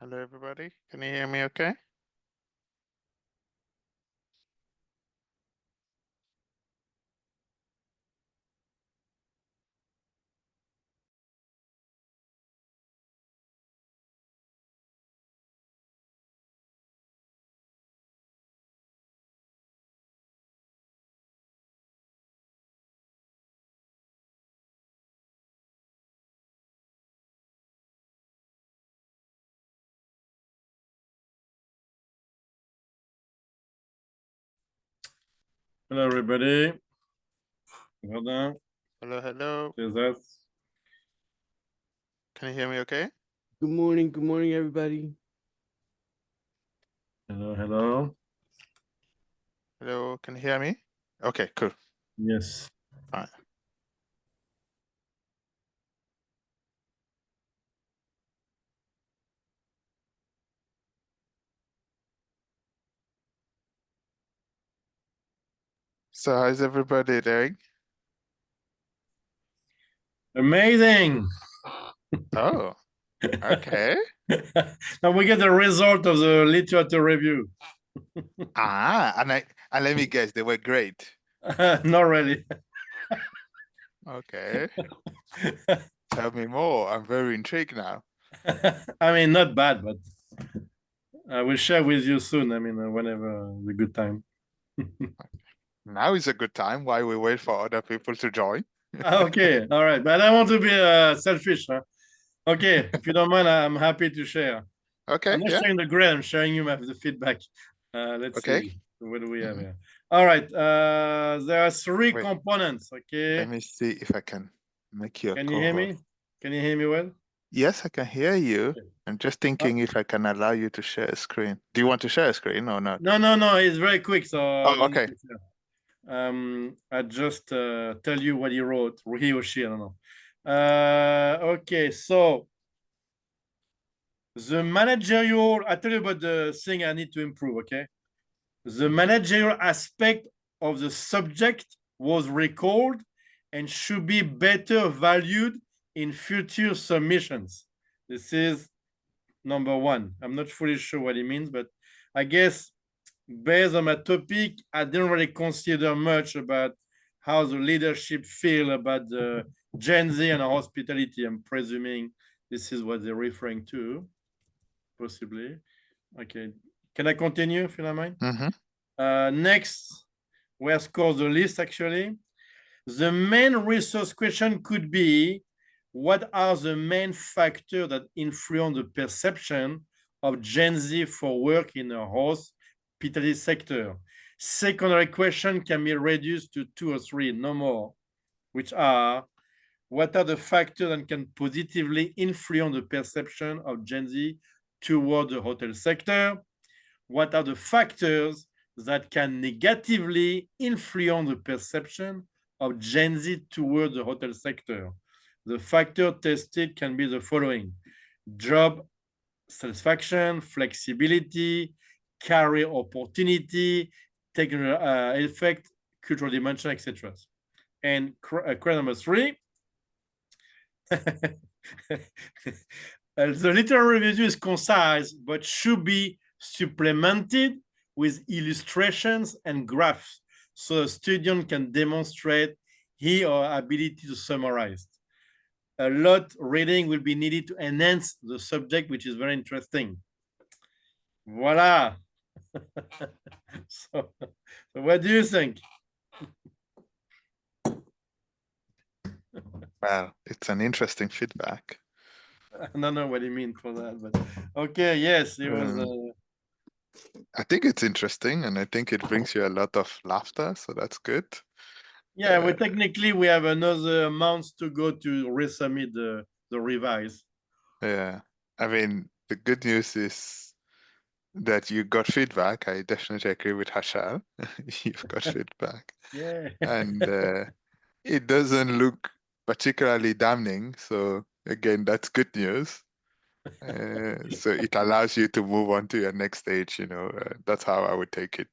Hello, everybody. Can you hear me okay? Hello, everybody. Pardon. Hello, hello. Jesus. Can you hear me okay? Good morning, everybody. Hello, hello. Hello, can you hear me? Okay, cool. Yes. Fine. So how's everybody doing? Amazing. Oh, okay. Now we get the result of the literature review. And let me guess, they were great. Not really. Okay. Tell me more. I'm very intrigued now. I mean, not bad, but I will share with you soon. I mean, whenever the good time. Now is a good time while we wait for other people to join. Okay, all right. But I want to be selfish. Huh? Okay, if you don't mind, I'm happy to share. Okay, I'm not yeah. sharing the grade, I'm sharing you the feedback. Let's Okay. see. What do we have here? All right. There are three Wait. components. Okay. Let me see if I can make you a Can you hear co-host. me? Can you hear me well? Yes, I can hear you. I'm just thinking if I can allow you to share a screen. Do you want to share a screen or not? No. It's very quick, so Oh, okay. I just tell you what he wrote, he or she. I don't know. Okay, so the managerial. I tell you about the thing I need to improve. Okay, the managerial aspect of the subject was recalled and should be better valued in future submissions. This is number one. I'm not fully sure what it means, but I guess based on my topic, I didn't really consider much about how the leadership feel about the Gen Z and hospitality. I'm presuming this is what they're referring to, possibly. Okay. Can I continue, if you don't mind? Next, where scores the list, actually. The main resource question could be, what are the main factors that influence the perception of Gen Z for work in the hospitality sector? Secondary question can be reduced to 2 or 3, no more, which are, what are the factors that can positively influence the perception of Gen Z toward the hotel sector? What are the factors that can negatively influence the perception of Gen Z toward the hotel sector? The factor tested can be the following: job satisfaction, flexibility, career opportunity, technical effect, cultural dimension, etc. And question number 3, the literary review is concise, but should be supplemented with illustrations and graphs so a student can demonstrate his or her ability to summarize. A lot reading will be needed to enhance the subject, which is very interesting. Voila. So what do you think? Well, it's an interesting feedback. I don't know what you mean for that, but okay, yes, it was. I think it's interesting, and I think it brings you a lot of laughter, so that's good. Yeah, well, technically we have another month to go to resubmit the revise. Yeah, I mean, the good news is that you got feedback. I definitely agree with Hashal. You've got feedback. Yeah. And it doesn't look particularly damning. So again, that's good news. So it allows you to move on to your next stage, that's how I would take it.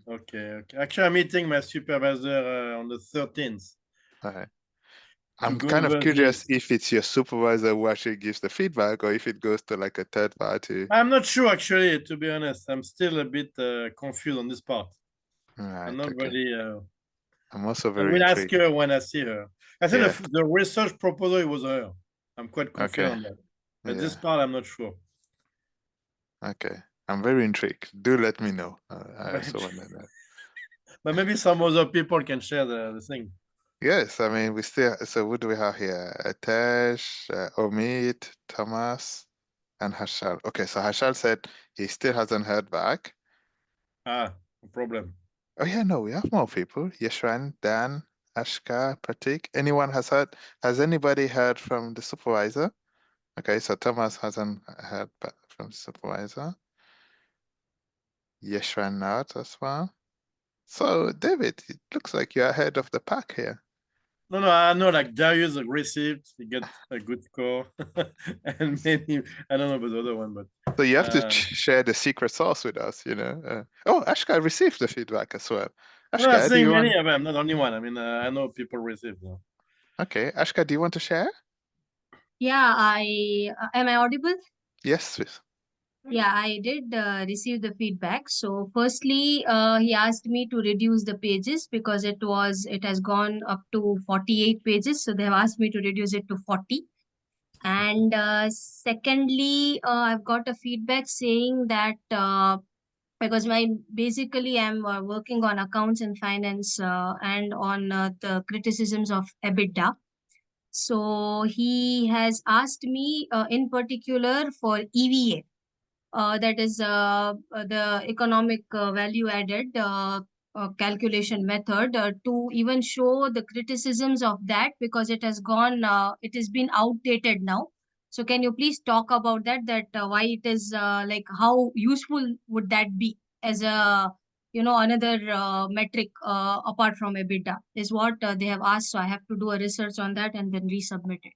Okay. Actually, I'm meeting my supervisor on the 13th. All right. I'm go kind of over curious this. if it's your supervisor who actually gives the feedback or if it goes to like a third party. I'm not sure, actually, to be honest. I'm still a bit confused on this part. I'm Right, not okay. really. I'm also I very will ask intrigued. her when I see her. I think Yeah, the research proposal it was her. I'm quite confident okay. on that. But this Yeah, part, I'm not sure. okay. I'm very intrigued. Do let me know. I But, also want to know. but maybe some other people can share the thing. Yes, I mean, we still, so what do we have here? Tej, Omid, Thomas, and Hashal. Okay, so Hashal said he still hasn't heard back. Ah, no problem. Oh yeah, no, we have more people. Yeshwan, Dan, Ashka, Pratik. Anyone has heard? Has anybody heard from the supervisor? Okay, so Thomas hasn't heard back from the supervisor. Yeshwan not as well. So David, it looks like you're ahead of the pack here. No, I know like Darius received, he got a good score. And many, I don't know about the other one, but So you have to uh, share the secret sauce with us, you know. Oh, Ashka received the feedback as well. no, I'm Ashka, do saying you many want? of them, not only one. I mean, I know people received. Okay, Ashka, do you want to share? Yeah, I am I audible? Yes, please. Yeah, I did receive the feedback. So, firstly, he asked me to reduce the pages because it has gone up to 48 pages. So they have asked me to reduce it to 40. And secondly, I've got a feedback saying that because my basically I'm working on accounts and finance and on the criticisms of EBITDA. So he has asked me in particular for EVA, that is the economic value added calculation method, to even show the criticisms of that because it has been outdated now. So can you please talk about that why it is like how useful would that be as a another metric apart from EBITDA is what they have asked. So I have to do a research on that and then resubmit it.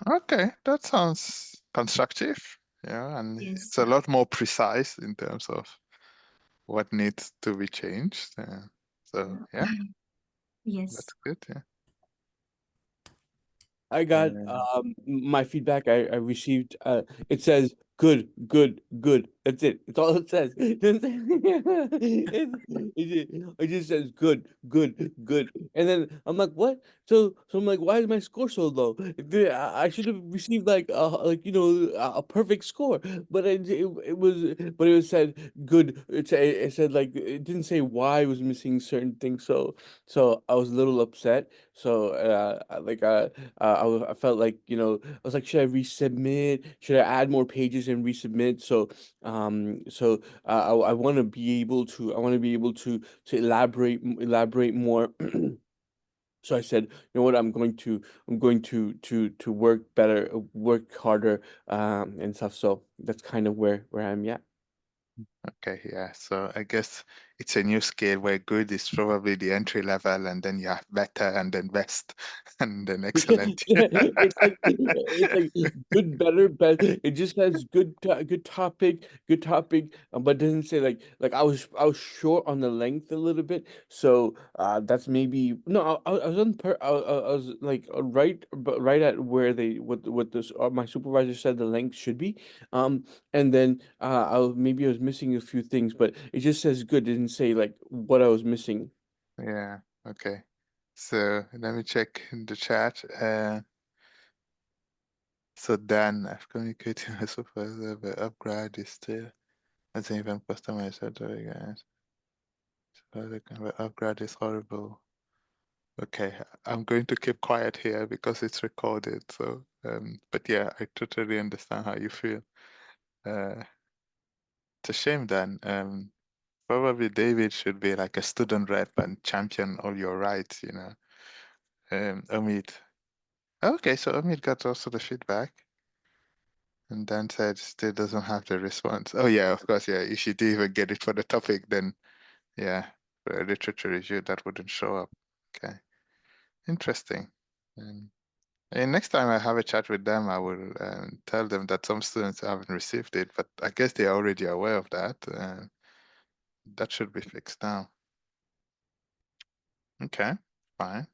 Okay, that sounds constructive. Yeah, and it's Yes. a lot more precise in terms of what needs to be changed. So yeah, Yes. that's good. Yeah. I got Um, my feedback I received. It says good, good, good. That's it. That's all it says. It doesn't say- it just says good, good, good. And then I'm like, what? So I'm like, why is my score so low? I should have received like a perfect score. But it was said good. It said like it didn't say why I was missing certain things. So I was a little upset. So I felt like, I was like, should I resubmit? Should I add more pages and resubmit? I want to be able to, elaborate more. So I said, you know what, I'm going to work better, work harder, and stuff. So that's kind of where I'm at. okay, yeah. So I guess it's a new scale where good is probably the entry level, and then you have better, and then best, and then excellent. It's like good, better, better. It just says good topic, but doesn't say like I was short on the length a little bit. So that's maybe no. I was I was like right at where what this my supervisor said the length should be. And then maybe I was missing a few things, but it just says good. It didn't say like what I was missing. Yeah, okay. So let me check in the chat. So Dan, I've communicated with my supervisor, but upgrade is still as an even customized surgery, guys. But upgrade is horrible. Okay, I'm going to keep quiet here because it's recorded. So, but yeah, I totally understand how you feel. It's a shame, Dan. Probably David should be like a student rep and champion all your rights, you know. Omid. Okay, so Omid got also the feedback. And Dan said still doesn't have the response. Oh yeah, of course, yeah. If you did even get it for the topic, then yeah, for a literature review, that wouldn't show up. Okay. Interesting. And next time I have a chat with them, I will tell them that some students haven't received it, but I guess they are already aware of that. That should be fixed now. Okay, fine.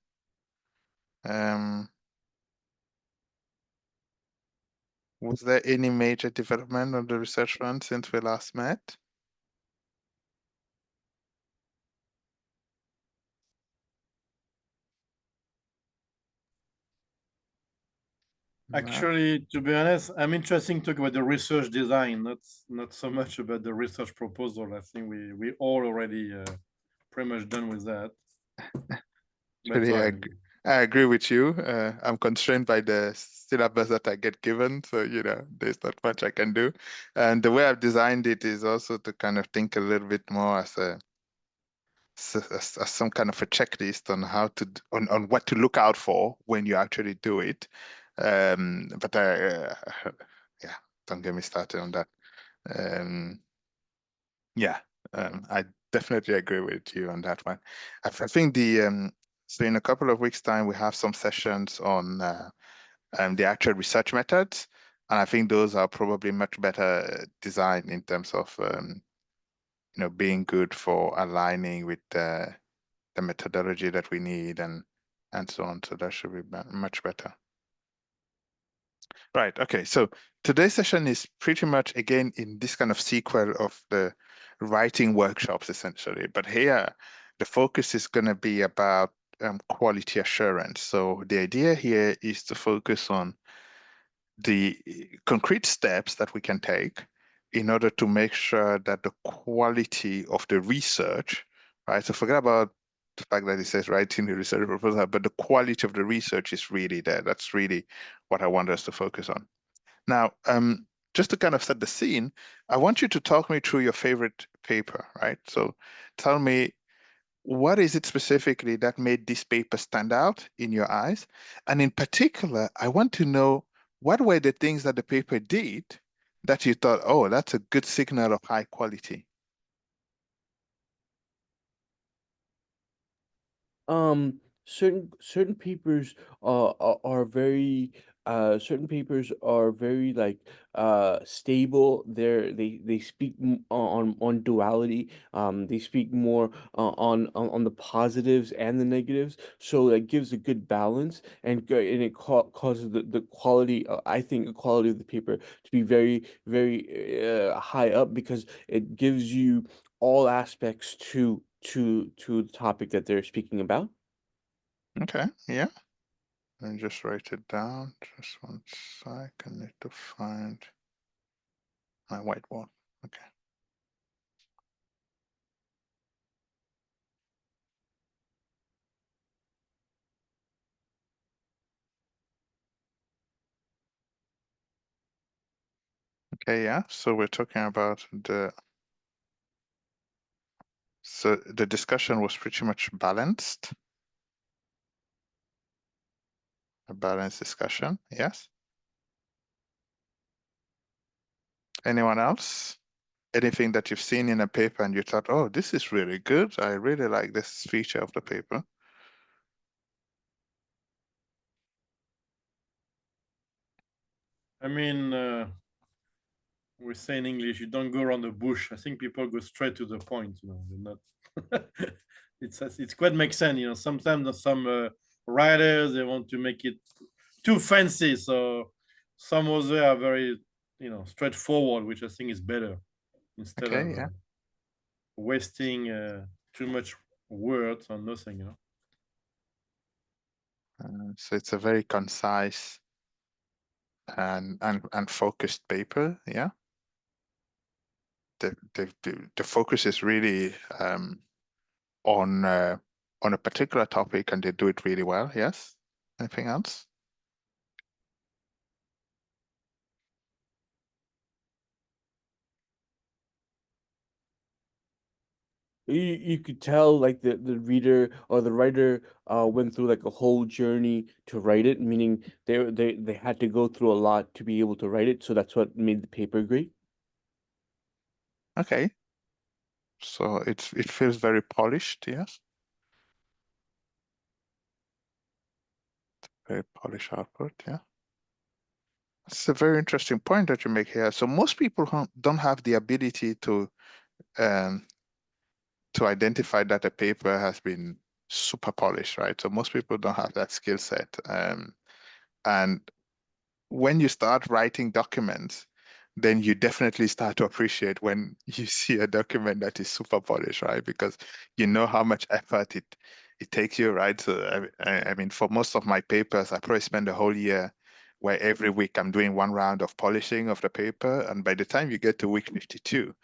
Was there any major development on the research front since we last met? No? Actually, to be honest, I'm interested to talk about the research design, not so much about the research proposal. I think we all already pretty much done with that. That's Actually, why. I agree with you. I'm constrained by the syllabus that I get given, so there's not much I can do. And the way I've designed it is also to kind of think a little bit more as as some kind of a checklist on how to on what to look out for when you actually do it. But yeah, don't get me started on that. Yeah, I definitely agree with you on that one. I think so in a couple of weeks' time we have some sessions on the actual research methods, and I think those are probably much better designed in terms of being good for aligning with the methodology that we need and so on. So that should be much better. Right. Okay. So today's session is pretty much again in this kind of sequel of the writing workshops, essentially. But here, the focus is going to be about quality assurance. So the idea here is to focus on the concrete steps that we can take in order to make sure that the quality of the research, right? So forget about the fact that it says writing the research proposal, but the quality of the research is really there. That's really what I want us to focus on. Now, just to kind of set the scene, I want you to talk me through your favorite paper, right? So tell me, what is it specifically that made this paper stand out in your eyes? And in particular, I want to know what were the things that the paper did that you thought, oh, that's a good signal of high quality? Certain papers are very like stable. They speak on duality. They speak more on the positives and the negatives, so that gives a good balance, and it causes the quality, I think the quality of the paper to be very high up, because it gives you all aspects to the topic that they're speaking about. Okay, yeah. Let me just write it down. Just one sec. I need to find my whiteboard. Okay. Okay, yeah. So we're talking about so the discussion was pretty much balanced. A balanced discussion, yes. Anyone else? Anything that you've seen in a paper and you thought, oh, this is really good. I really like this feature of the paper. I mean, we say in English, you don't go around the bush. I think people go straight to the point. They're not. It's quite makes sense. Sometimes some writers, they want to make it too fancy. So some of them are very straightforward, which I think is better, instead Okay, of yeah. wasting too much words on nothing. So it's a very concise and focused paper, yeah. The focus is really on a particular topic, and they do it really well. Yes. Anything else? You could tell, like, the reader or the writer went through like a whole journey to write it, meaning they had to go through a lot to be able to write it. So that's what made the paper great. Okay. So it feels very polished, yes. Very polished output, yeah. It's a very interesting point that you make here. So most people don't have the ability to identify that a paper has been super polished, right? So most people don't have that skill set. And when you start writing documents, then you definitely start to appreciate when you see a document that is super polished, right? Because you know how much effort it takes you, right? So I mean, for most of my papers, I probably spend a whole year where every week I'm doing one round of polishing of the paper. And by the time you get to week 52,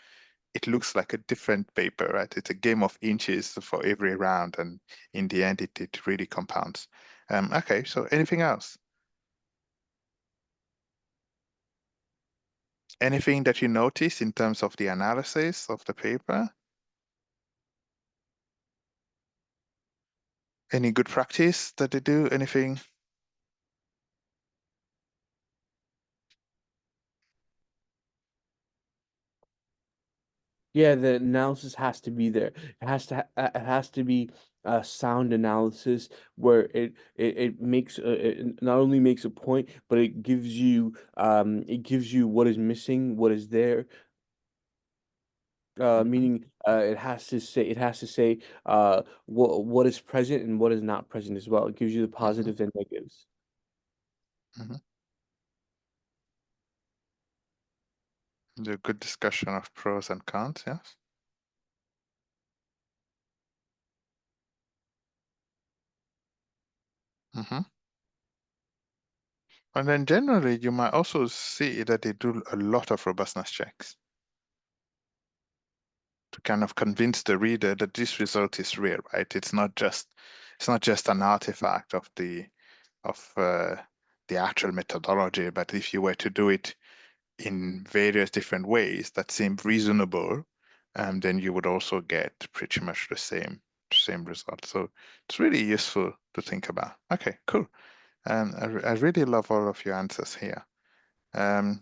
it looks like a different paper, right? It's a game of inches for every round. And in the end, it really compounds. Okay, so anything else? Anything that you notice in terms of the analysis of the paper? Any good practice that they do? Anything? Yeah, the analysis has to be there. It has to be a sound analysis where it makes it not only makes a point, but it gives you what is missing, what is there. Meaning it has to say what is present and what is not present as well. It gives you the positives and negatives. Mhm. The good discussion of pros and cons, yes. Mm-hmm. And then generally, you might also see that they do a lot of robustness checks to kind of convince the reader that this result is real, right? It's not just an artifact of the actual methodology, but if you were to do it in various different ways that seem reasonable, then you would also get pretty much the same result. So it's really useful to think about. Okay, cool. I really love all of your answers here. I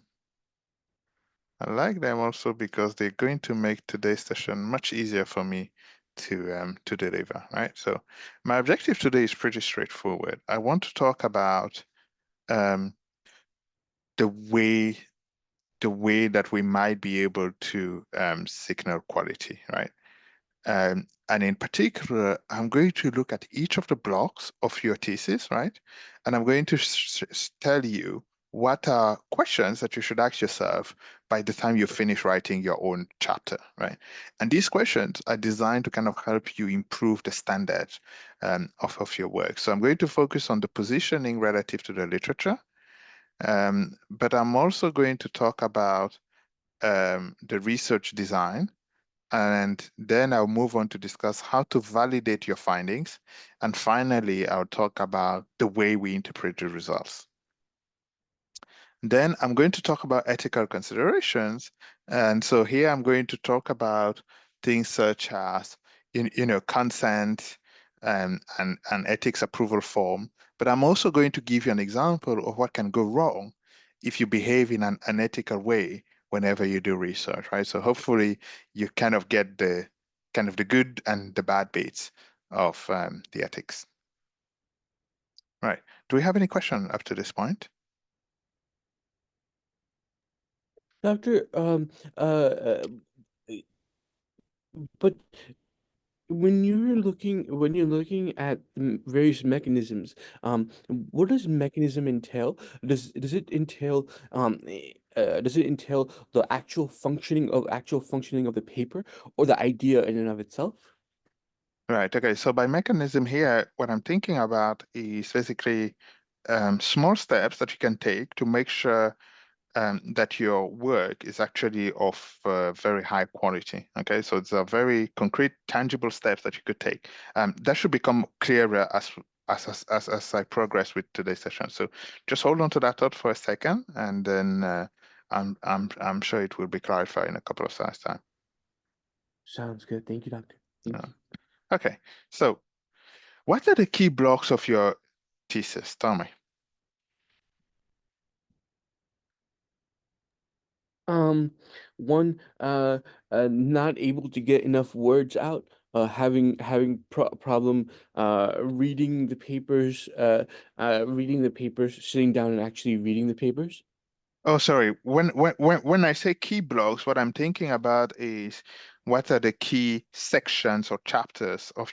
like them also because they're going to make today's session much easier for me to deliver, right? So my objective today is pretty straightforward. I want to talk about um, the way that we might be able to signal quality, right? And in particular, I'm going to look at each of the blocks of your thesis, right? And I'm going to tell you what are questions that you should ask yourself by the time you finish writing your own chapter, right? And these questions are designed to kind of help you improve the standard of your work. So I'm going to focus on the positioning relative to the literature, but I'm also going to talk about the research design, and then I'll move on to discuss how to validate your findings. And finally, I'll talk about the way we interpret the results. Then I'm going to talk about ethical considerations. And so here I'm going to talk about things such as, consent and ethics approval form. But I'm also going to give you an example of what can go wrong if you behave in an unethical way whenever you do research, right? So hopefully you kind of get the good and the bad bits of the ethics. Right. Do we have any question up to this point? Doctor, but when you're looking at various mechanisms, what does mechanism entail? Does it entail does it entail the actual functioning of the paper or the idea in and of itself? Right. Okay. So by mechanism here, what I'm thinking about is basically small steps that you can take to make sure that your work is actually of very high quality. Okay. So it's a very concrete, tangible steps that you could take. That should become clearer as I progress with today's session. So just hold on to that thought for a second, and then I'm sure it will be clarified in a couple of slides time. Sounds good. Thank you, doctor. Thank you. Okay. So what are the key blocks of your thesis? Tell me. One, not able to get enough words out, having problem reading the papers, sitting down and actually reading the papers. Oh, sorry. When I say key blocks, what I'm thinking about is what are the key sections or chapters of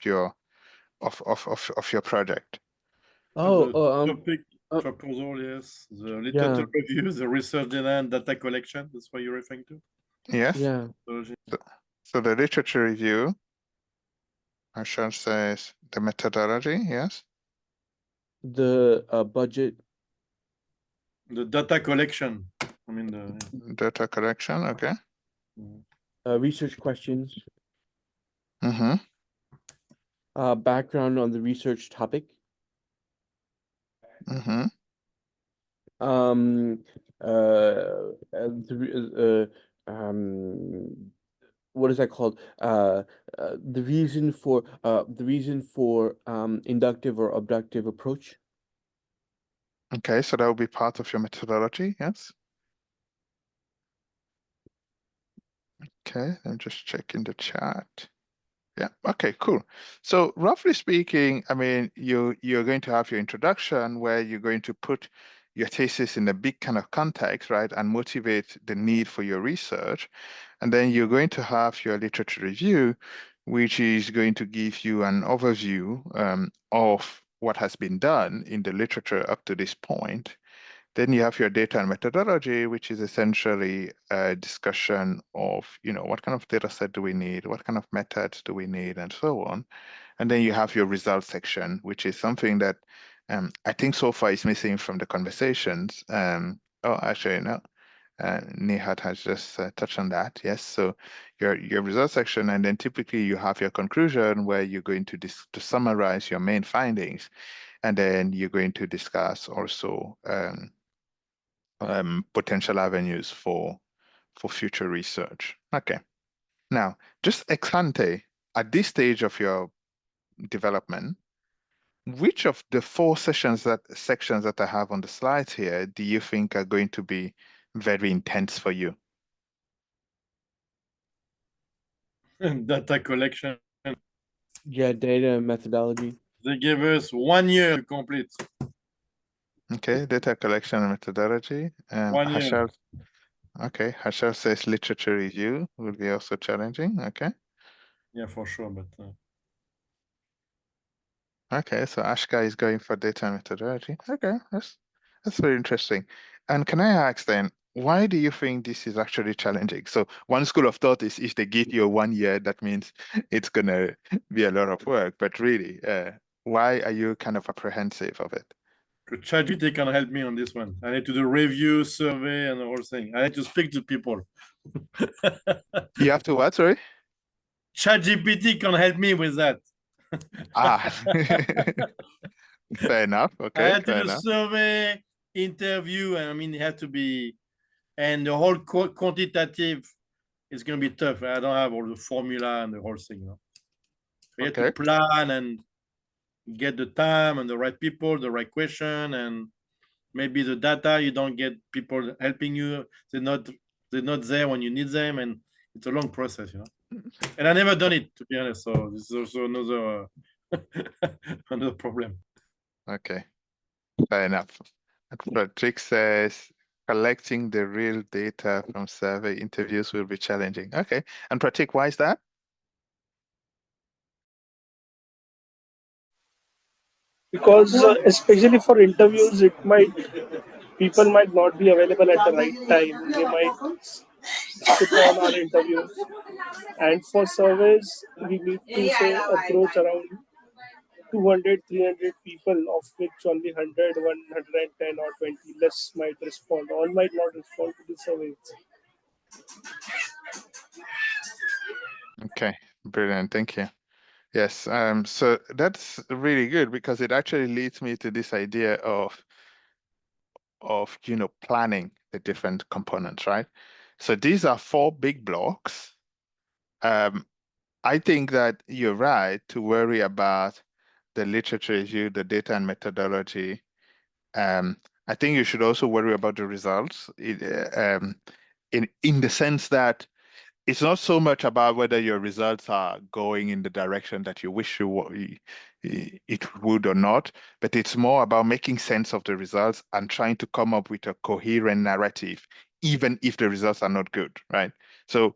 of your project. Oh, The topic proposal, yes. The literature review, the research design, data collection. That's what you're referring to. Yes. yeah. So the literature review, Harshal says the methodology. Yes. The budget. The data collection. I mean the Data collection. Okay. Research questions. Mm-hmm. Background on the research topic. Mm-hmm. What is that called? The reason for inductive or abductive approach. Okay, so that will be part of your methodology. Yes. Okay, I'm just checking the chat. Yeah, okay, cool. So roughly speaking, I mean, you're going to have your introduction where you're going to put your thesis in a big kind of context, right, and motivate the need for your research. And then you're going to have your literature review, which is going to give you an overview of what has been done in the literature up to this point. Then you have your data and methodology, which is essentially a discussion of, what kind of data set do we need? What kind of methods do we need? And so on. And then you have your results section, which is something that I think so far is missing from the conversations. Actually, no. Nihat has just touched on that. Yes. So your results section, and then typically you have your conclusion where you're going to summarize your main findings. And then you're going to discuss also potential avenues for future research. Okay. Now, just ex ante, at this stage of your development, which of the four sections that I have on the slides here do you think are going to be very intense for you? data collection. Yeah, data and methodology. They gave us 1 year to complete. Okay, data collection and methodology. 1 year. Harshal, okay, Harshal says literature review will be also challenging. Okay. Yeah, for sure, but okay, so Ashka is going for data and methodology. Okay, that's very interesting. And can I ask then, why do you think this is actually challenging? So one school of thought is if they give you 1 year, that means it's gonna be a lot of work. But really, why are you kind of apprehensive of it? ChatGPT can help me on this one. I need to do review, survey, and the whole thing. I need to speak to people. You have to what, sorry? ChatGPT can help me with that. Fair enough. Okay, I had to fair do enough. survey, interview, and I mean, it had to be, and the whole quantitative is going to be tough. I don't have all the formula and the whole thing. You have to plan and get the time and the right people, the right question, and maybe the data, you don't get people helping you. They're not there when you need them, and it's a long process, And I never done it, to be honest. So this is also another another problem. Okay, fair enough. Patrick says collecting the real data from survey interviews will be challenging. Okay, and Pratik, why is that? Because especially for interviews, people might not be available at the right time. They might skip on our interviews. And for surveys, we need to say approach around 200, 300 people, of which only 100, 110 or 20 less might respond. All might not respond to the surveys. Okay, brilliant. Thank you. Yes, so that's really good because it actually leads me to this idea of planning the different components, right? So these are 4 big blocks. I think that you're right to worry about the literature review, the data and methodology. I think you should also worry about the results in the sense that it's not so much about whether your results are going in the direction that you wish it would or not, but it's more about making sense of the results and trying to come up with a coherent narrative, even if the results are not good, right? So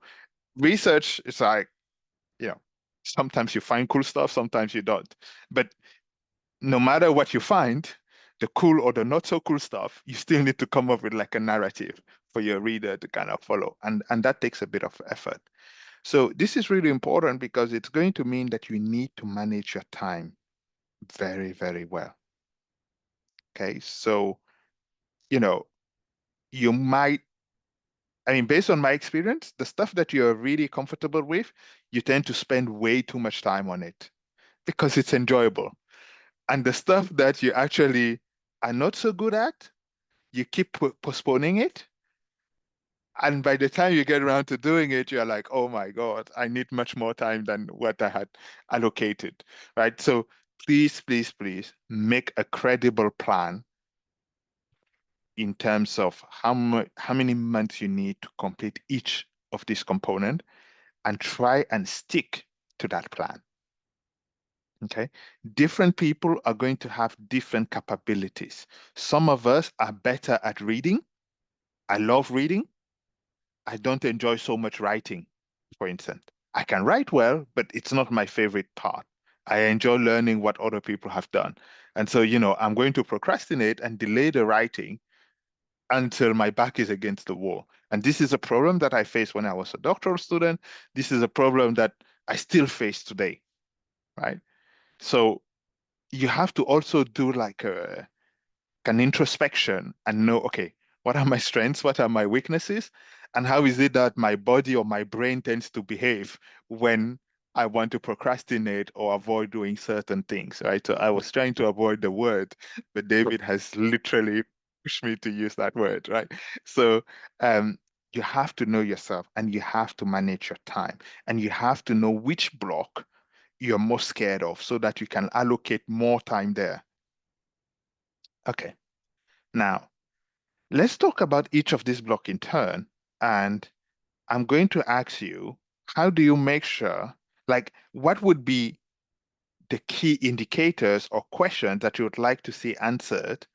research is like, Sometimes you find cool stuff, sometimes you don't. But no matter what you find, the cool or the not so cool stuff, you still need to come up with like a narrative for your reader to kind of follow. And that takes a bit of effort. So this is really important because it's going to mean that you need to manage your time very, very well. Okay. So, you know, you might, I mean, based on my experience, the stuff that you're really comfortable with, you tend to spend way too much time on it because it's enjoyable. And the stuff that you actually are not so good at, you keep postponing it. And by the time you get around to doing it, you're like, oh my God, I need much more time than what I had allocated, right? So please, please, please make a credible plan in terms of how many months you need to complete each of these components and try and stick to that plan. Okay. Different people are going to have different capabilities. Some of us are better at reading. I love reading. I don't enjoy so much writing, for instance. I can write well, but it's not my favorite part. I enjoy learning what other people have done. And so, I'm going to procrastinate and delay the writing until my back is against the wall. And this is a problem that I faced when I was a doctoral student. This is a problem that I still face today, right? So you have to also do like an introspection and know, okay, what are my strengths? What are my weaknesses? And how is it that my body or my brain tends to behave when I want to procrastinate or avoid doing certain things, right? So I was trying to avoid the word, but David has literally pushed me to use that word, right? So you have to know yourself and you have to manage your time and you have to know which block you're most scared of so that you can allocate more time there. Okay. Now, let's talk about each of these blocks in turn. And I'm going to ask you, how do you make sure, like, what would be the key indicators or questions that you would like to see answered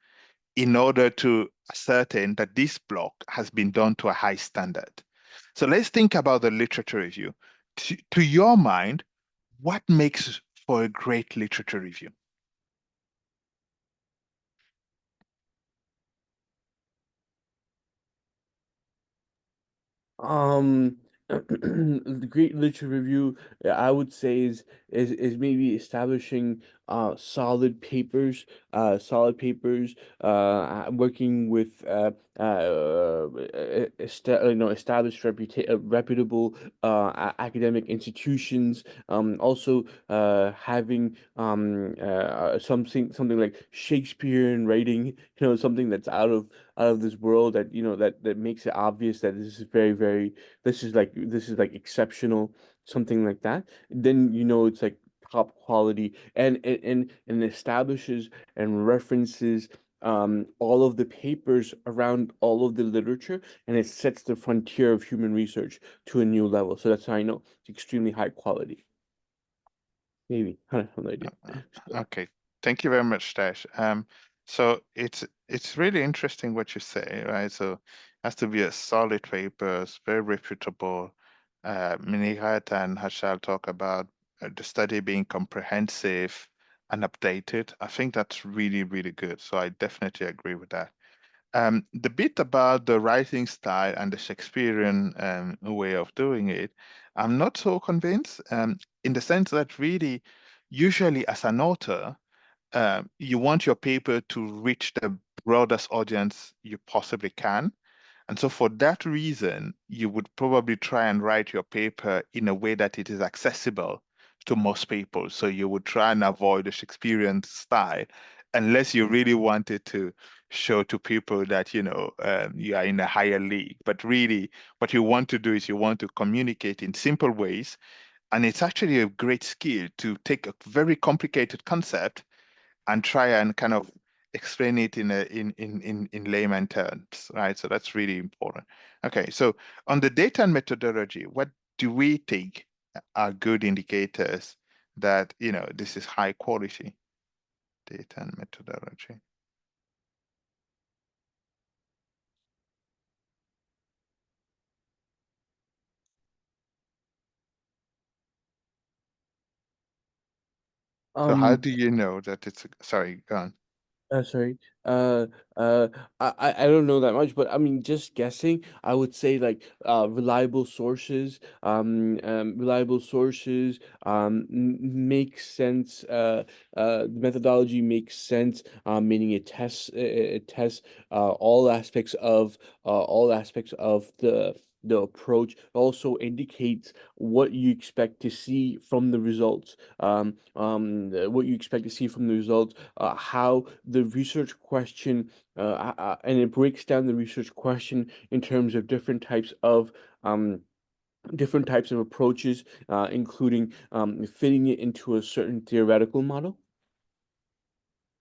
in order to ascertain that this block has been done to a high standard? So let's think about the literature review. To your mind, what makes for a great literature review? Um, the great literature review, I would say, is maybe establishing solid papers, working with established reputable academic institutions. Also having something like Shakespearean writing, something that's out of this world, that that makes it obvious that this is very, this is like exceptional, something like that. Then it's like top quality, and establishes and references all of the papers around all of the literature, and it sets the frontier of human research to a new level. So that's how I know it's extremely high quality. Maybe. I have no idea. Okay, thank you very much, Tash. So it's really interesting what you say, right? So it has to be a solid paper, it's very reputable. Minihat and Hashal talk about the study being comprehensive and updated. I think that's really, really good. So I definitely agree with that. The bit about the writing style and the Shakespearean way of doing it, I'm not so convinced, in the sense that really, usually as an author, you want your paper to reach the broadest audience you possibly can. And so for that reason, you would probably try and write your paper in a way that it is accessible to most people. So you would try and avoid the Shakespearean style unless you really wanted to show to people that, you are in a higher league. But really, what you want to do is you want to communicate in simple ways. And it's actually a great skill to take a very complicated concept and try and kind of explain it in layman terms, right? So that's really important. Okay, so on the data and methodology, what do we think are good indicators that this is high quality data and methodology? So how do you know that it's, sorry, go on. Sorry. I don't know that much, but I mean, just guessing, I would say like reliable sources. Reliable sources. Makes sense. The methodology makes sense. Meaning it tests all aspects of the approach. It also indicates what you expect to see from the results. What you expect to see from the results, how the research question, and it breaks down the research question in terms of different types of approaches, including fitting it into a certain theoretical model.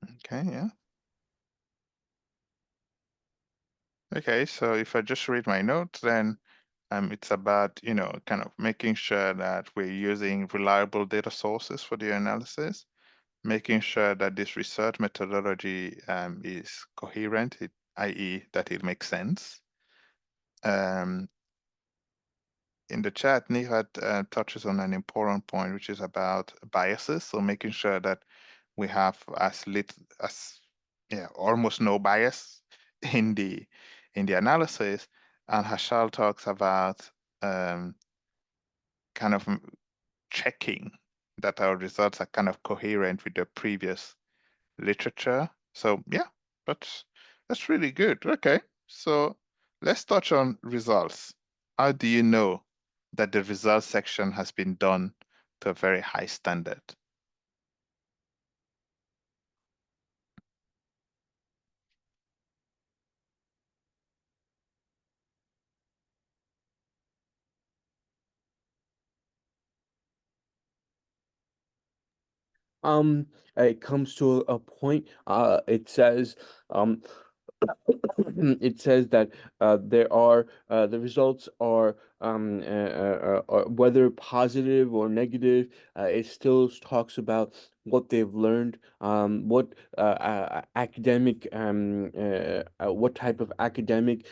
Okay, yeah. Okay, so if I just read my notes, then it's about, kind of making sure that we're using reliable data sources for the analysis, making sure that this research methodology is coherent, i.e. that it makes sense. In the chat, Nihat touches on an important point, which is about biases. So making sure that we have almost no bias in the analysis. And Hashal talks about kind of checking that our results are kind of coherent with the previous literature. So yeah, that's really good. Okay, so let's touch on results. How do you know that the results section has been done to a very high standard? It comes to a point. It says it says that there are the results are whether positive or negative. It still talks about what they've learned, what academic, what type of academic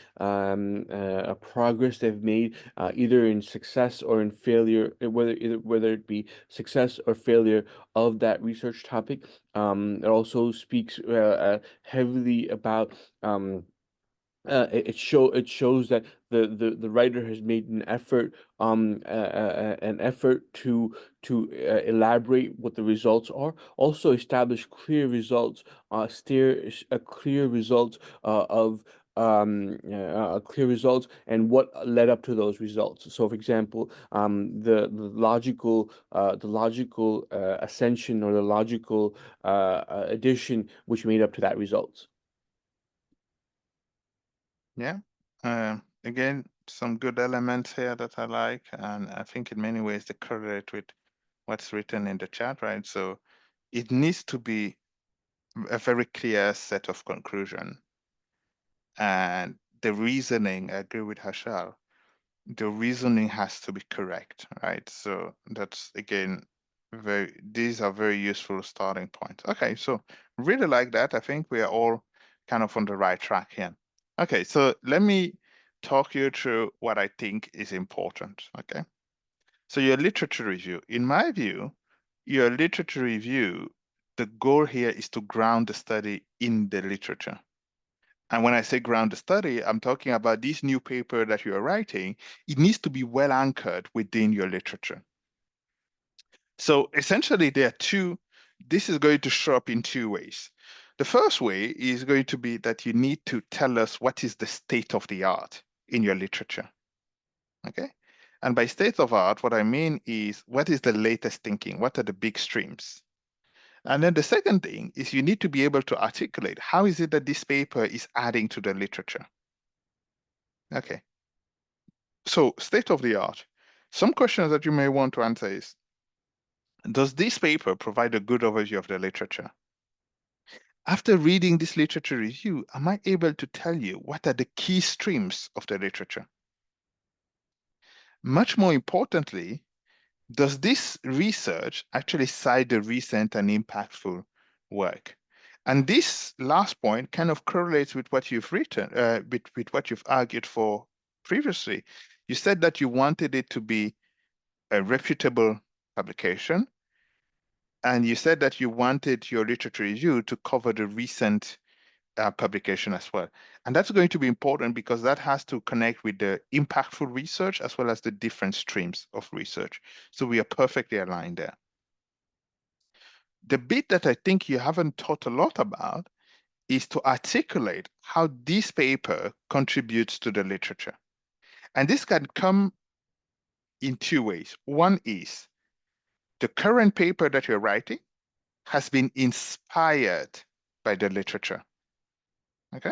progress they've made, either in success or in failure, whether it be success or failure of that research topic. It also speaks heavily about it shows that the writer has made an effort to elaborate what the results are, also establish clear results, steer a clear results of clear results and what led up to those results. So for example, the logical ascension or the logical addition which made up to that results. Yeah. Again, some good elements here that I like, and I think in many ways they correlate with what's written in the chat, right? So it needs to be a very clear set of conclusion. And the reasoning, I agree with Hashal, the reasoning has to be correct, right? So that's, again, these are very useful starting points. Okay, so really like that. I think we are all kind of on the right track here. Okay, so let me talk you through what I think is important, okay? So your literature review, in my view, your literature review, the goal here is to ground the study in the literature. And when I say ground the study, I'm talking about this new paper that you are writing. It needs to be well anchored within your literature. So essentially this is going to show up in two ways. The first way is going to be that you need to tell us what is the state of the art in your literature, okay? And by state of art, what I mean is what is the latest thinking? What are the big streams? And then the second thing is you need to be able to articulate how is it that this paper is adding to the literature? Okay. So state of the art. Some questions that you may want to answer is, does this paper provide a good overview of the literature? After reading this literature review, am I able to tell you what are the key streams of the literature? Much more importantly, does this research actually cite the recent and impactful work? And this last point kind of correlates with what you've written, with what you've argued for previously. You said that you wanted it to be a reputable publication, And you said that you wanted your literature review to cover the recent publication as well. And that's going to be important because that has to connect with the impactful research as well as the different streams of research. So we are perfectly aligned there. The bit that I think you haven't thought a lot about is to articulate how this paper contributes to the literature. And this can come in two ways. One is the current paper that you're writing has been inspired by the literature. Okay.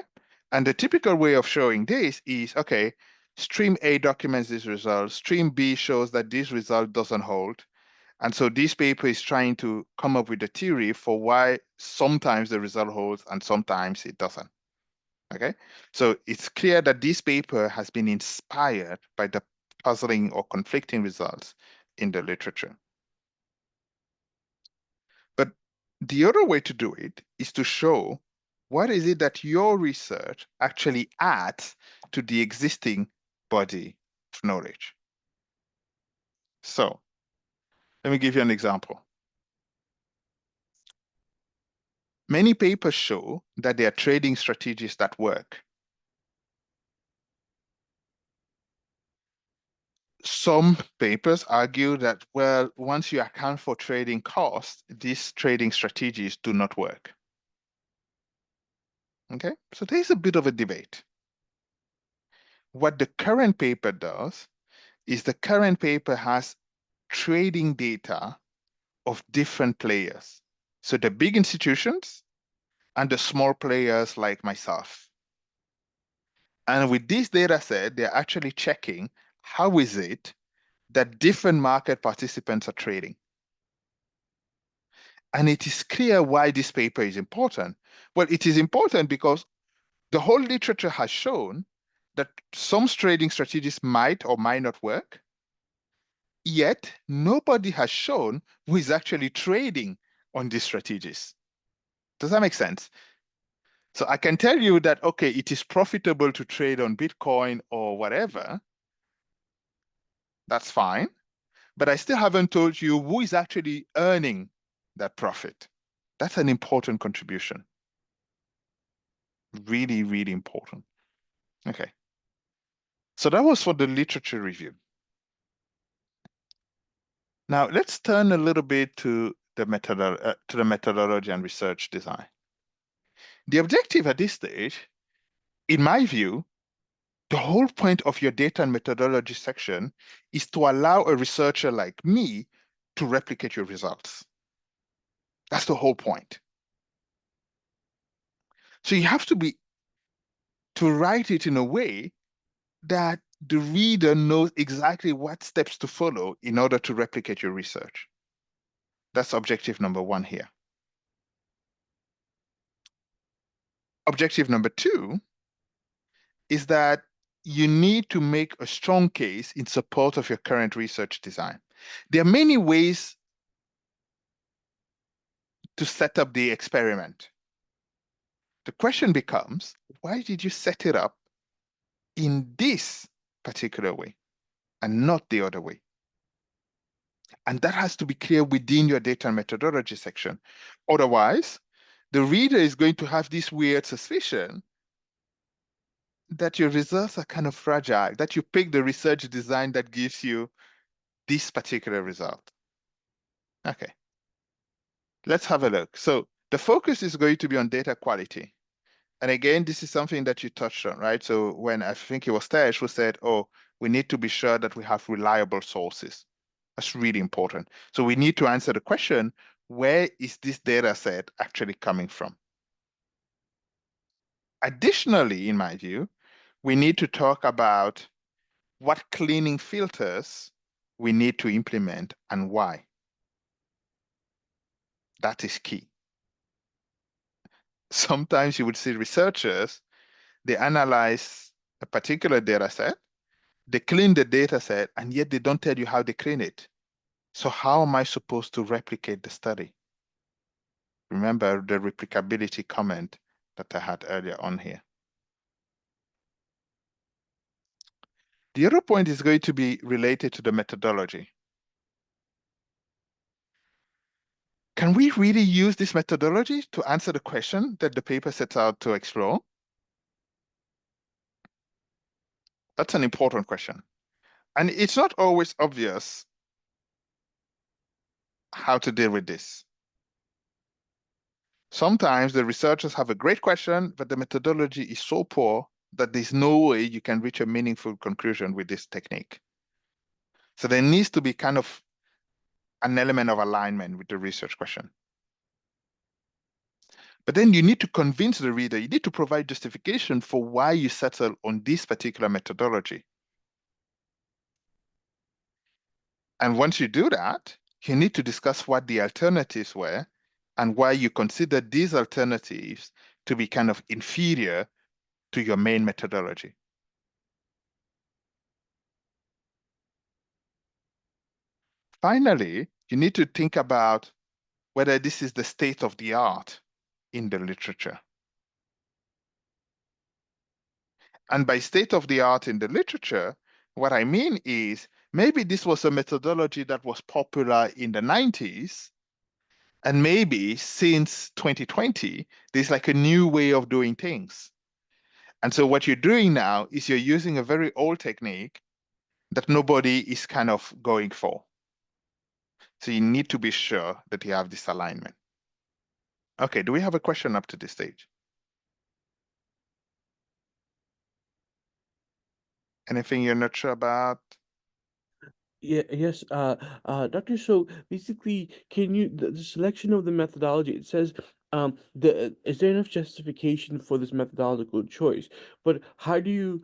And the typical way of showing this is, okay, stream A documents this result, stream B shows that this result doesn't hold. And so this paper is trying to come up with a theory for why sometimes the result holds and sometimes it doesn't. Okay, so it's clear that this paper has been inspired by the puzzling or conflicting results in the literature. But the other way to do it is to show what is it that your research actually adds to the existing body of knowledge. So let me give you an example. Many papers show that there are trading strategies that work. Some papers argue that, well, once you account for trading costs, these trading strategies do not work. Okay, so there's a bit of a debate. What the current paper does is the current paper has trading data of different players. So the big institutions and the small players like myself. And with this data set, they're actually checking how is it that different market participants are trading. And it is clear why this paper is important. Well, it is important because the whole literature has shown that some trading strategies might or might not work, yet nobody has shown who is actually trading on these strategies. Does that make sense? So I can tell you that, okay, it is profitable to trade on Bitcoin or whatever. That's fine. But I still haven't told you who is actually earning that profit. That's an important contribution. Really, really important. Okay. So that was for the literature review. Now let's turn a little bit to the methodology and research design. The objective at this stage, in my view, the whole point of your data and methodology section is to allow a researcher like me to replicate your results. That's the whole point. So you have to write it in a way that the reader knows exactly what steps to follow in order to replicate your research. That's objective number one here. Objective number two is that you need to make a strong case in support of your current research design. There are many ways to set up the experiment. The question becomes, why did you set it up in this particular way and not the other way? And that has to be clear within your data and methodology section. Otherwise, the reader is going to have this weird suspicion that your results are kind of fragile, that you pick the research design that gives you this particular result. Okay, let's have a look. So the focus is going to be on data quality. And again, this is something that you touched on, right? So when I think it was Tesh who said, oh, we need to be sure that we have reliable sources. That's really important. So we need to answer the question, where is this data set actually coming from? Additionally, in my view, we need to talk about what cleaning filters we need to implement and why. That is key. Sometimes you would see researchers, they analyze a particular data set, they clean the data set, and yet they don't tell you how they clean it. So how am I supposed to replicate the study? Remember the replicability comment that I had earlier on here. The other point is going to be related to the methodology. can we really use this methodology to answer the question that the paper sets out to explore? That's an important question. And it's not always obvious how to deal with this. Sometimes the researchers have a great question, but the methodology is so poor that there's no way you can reach a meaningful conclusion with this technique. So there needs to be kind of an element of alignment with the research question. But then you need to convince the reader, you need to provide justification for why you settle on this particular methodology. And once you do that, you need to discuss what the alternatives were and why you consider these alternatives to be kind of inferior to your main methodology. Finally, you need to think about whether this is the state of the art in the literature. And by state of the art in the literature, what I mean is maybe this was a methodology that was popular in the 90s, and maybe since 2020, there's like a new way of doing things. And so what you're doing now is you're using a very old technique that nobody is kind of going for. So you need to be sure that you have this alignment. Okay, do we have a question up to this stage? Anything you're not sure about? Yeah, yes, Doctor. So basically, can you the selection of the methodology? It says, is there enough justification for this methodological choice? But how do you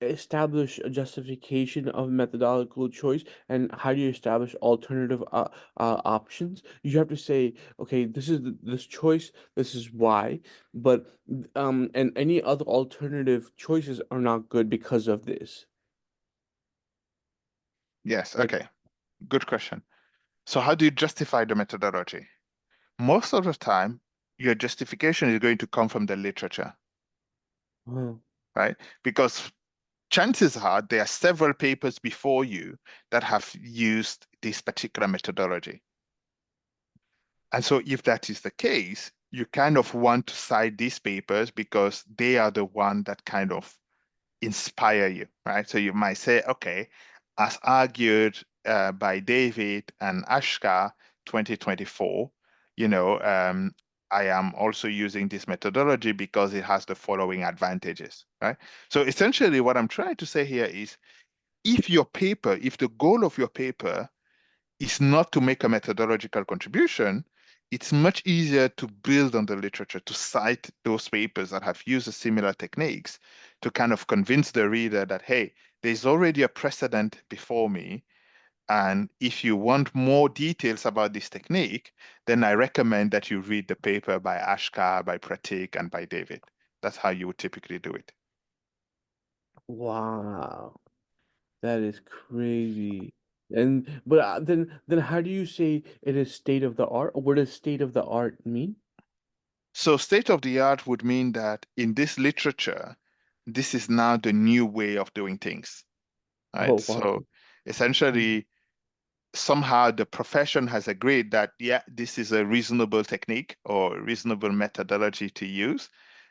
establish a justification of methodological choice, and how do you establish alternative options? You have to say, okay, this is this choice, this is why, but and any other alternative choices are not good because of this. Yes, Like, okay, good question. So how do you justify the methodology? Most of the time, your justification is going to come from the literature, oh, right? Because chances are there are several papers before you that have used this particular methodology. And so if that is the case, you kind of want to cite these papers because they are the one that kind of inspire you, right? So you might say, okay, as argued by David and Ashka 2024, I am also using this methodology because it has the following advantages, right? So essentially what I'm trying to say here is if the goal of your paper is not to make a methodological contribution, it's much easier to build on the literature, to cite those papers that have used similar techniques to kind of convince the reader that, hey, there's already a precedent before me. And if you want more details about this technique, then I recommend that you read the paper by Ashka, by Pratik, and by David. That's how you would typically do it. wow, that is crazy. And but then how do you say it is state of the art? What does state of the art mean? So state of the art would mean that in this literature, this is now the new way of doing things, right? Oh, wow. So essentially, somehow the profession has agreed that, yeah, this is a reasonable technique or reasonable methodology to use.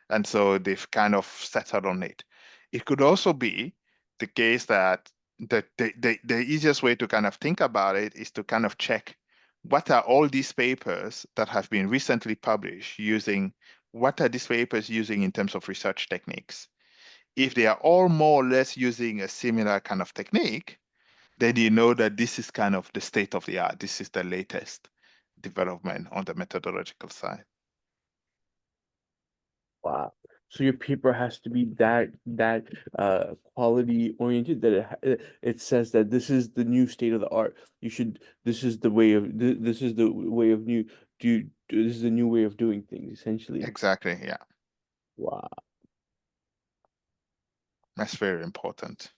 And so they've kind of settled on it. It could also be the case that the easiest way to kind of think about it is to kind of check what are all these papers that have been recently published what are these papers using in terms of research techniques? If they are all more or less using a similar kind of technique, then you know that this is kind of the state of the art. This is the latest development on the methodological side. Wow. So your paper has to be that quality oriented that it says that this is the new state of the art. This is the way of this is the way of this is the new way of doing things essentially. Exactly, yeah. Wow. That's very important.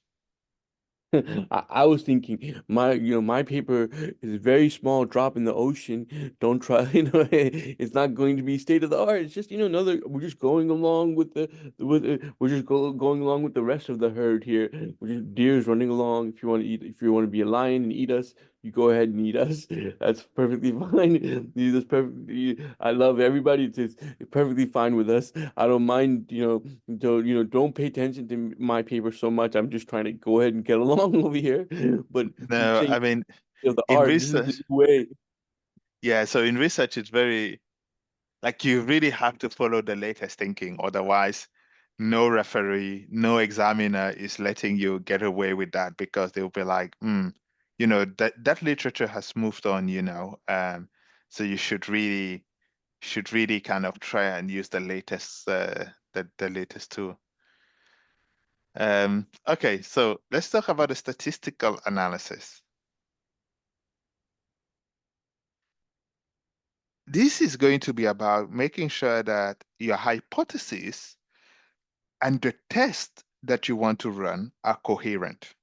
I was thinking my paper is a very small drop in the ocean. Don't try, it's not going to be state of the art. It's just, another, we're just going along with we're just going along with the rest of the herd here. We're just deers running along. If you want to be a lion and eat us, you go ahead and eat us. That's perfectly fine. That's perfectly. I love everybody. It's perfectly fine with us. I don't mind. Don't pay attention to my paper so much. I'm just trying to go ahead and get along over here. But you're No, saying, I mean, the in art. This is the research, new way. yeah, so in research, it's very, like, you really have to follow the latest thinking. Otherwise, no referee, no examiner is letting you get away with that, because they'll be like, that literature has moved on, so you should really kind of try and use the latest the latest tool. Okay, so let's talk about the statistical analysis. This is going to be about making sure that your hypothesis and the test that you want to run are coherent.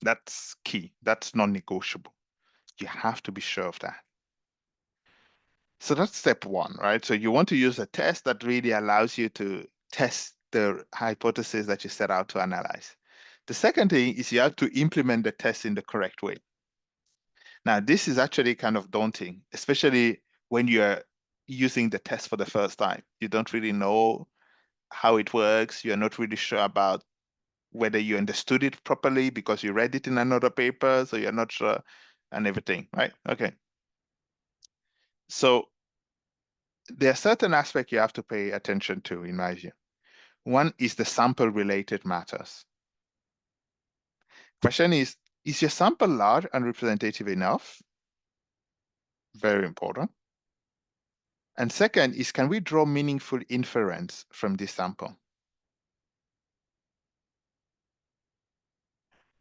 That's key. That's non-negotiable. You have to be sure of that. So that's step one, right? So you want to use a test that really allows you to test the hypothesis that you set out to analyze. The second thing is you have to implement the test in the correct way. Now, this is actually kind of daunting, especially when you're using the test for the first time. You don't really know how it works. You're not really sure about whether you understood it properly because you read it in another paper, so you're not sure, and everything, right? Okay. So there are certain aspects you have to pay attention to, in my view. One is the sample-related matters. Question is your sample large and representative enough? Very important. And second is, can we draw meaningful inference from this sample?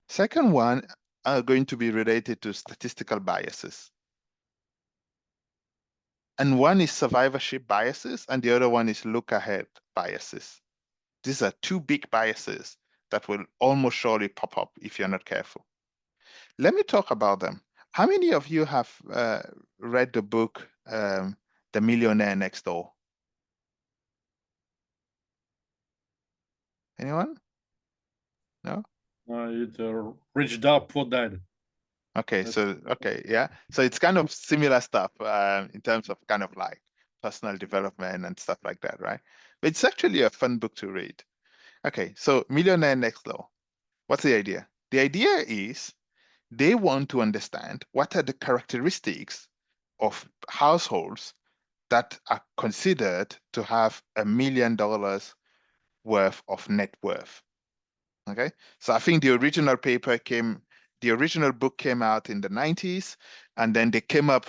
Second one are going to be related to statistical biases. And one is survivorship biases, and the other one is look-ahead biases. These are two big biases that will almost surely pop up if you're not careful. Let me talk about them. How many of you have read the book, The Millionaire Next Door? Anyone? No? It's Rich Dad, Poor Dad. Okay, That's- so, yeah. So it's kind of similar stuff in terms of kind of like personal development and stuff like that, right? But it's actually a fun book to read. Okay, so Millionaire Next Door. What's the idea? The idea is they want to understand what are the characteristics of households that are considered to have $1 million worth of net worth. Okay, so I think the original book came out in the 90s, and then they came up,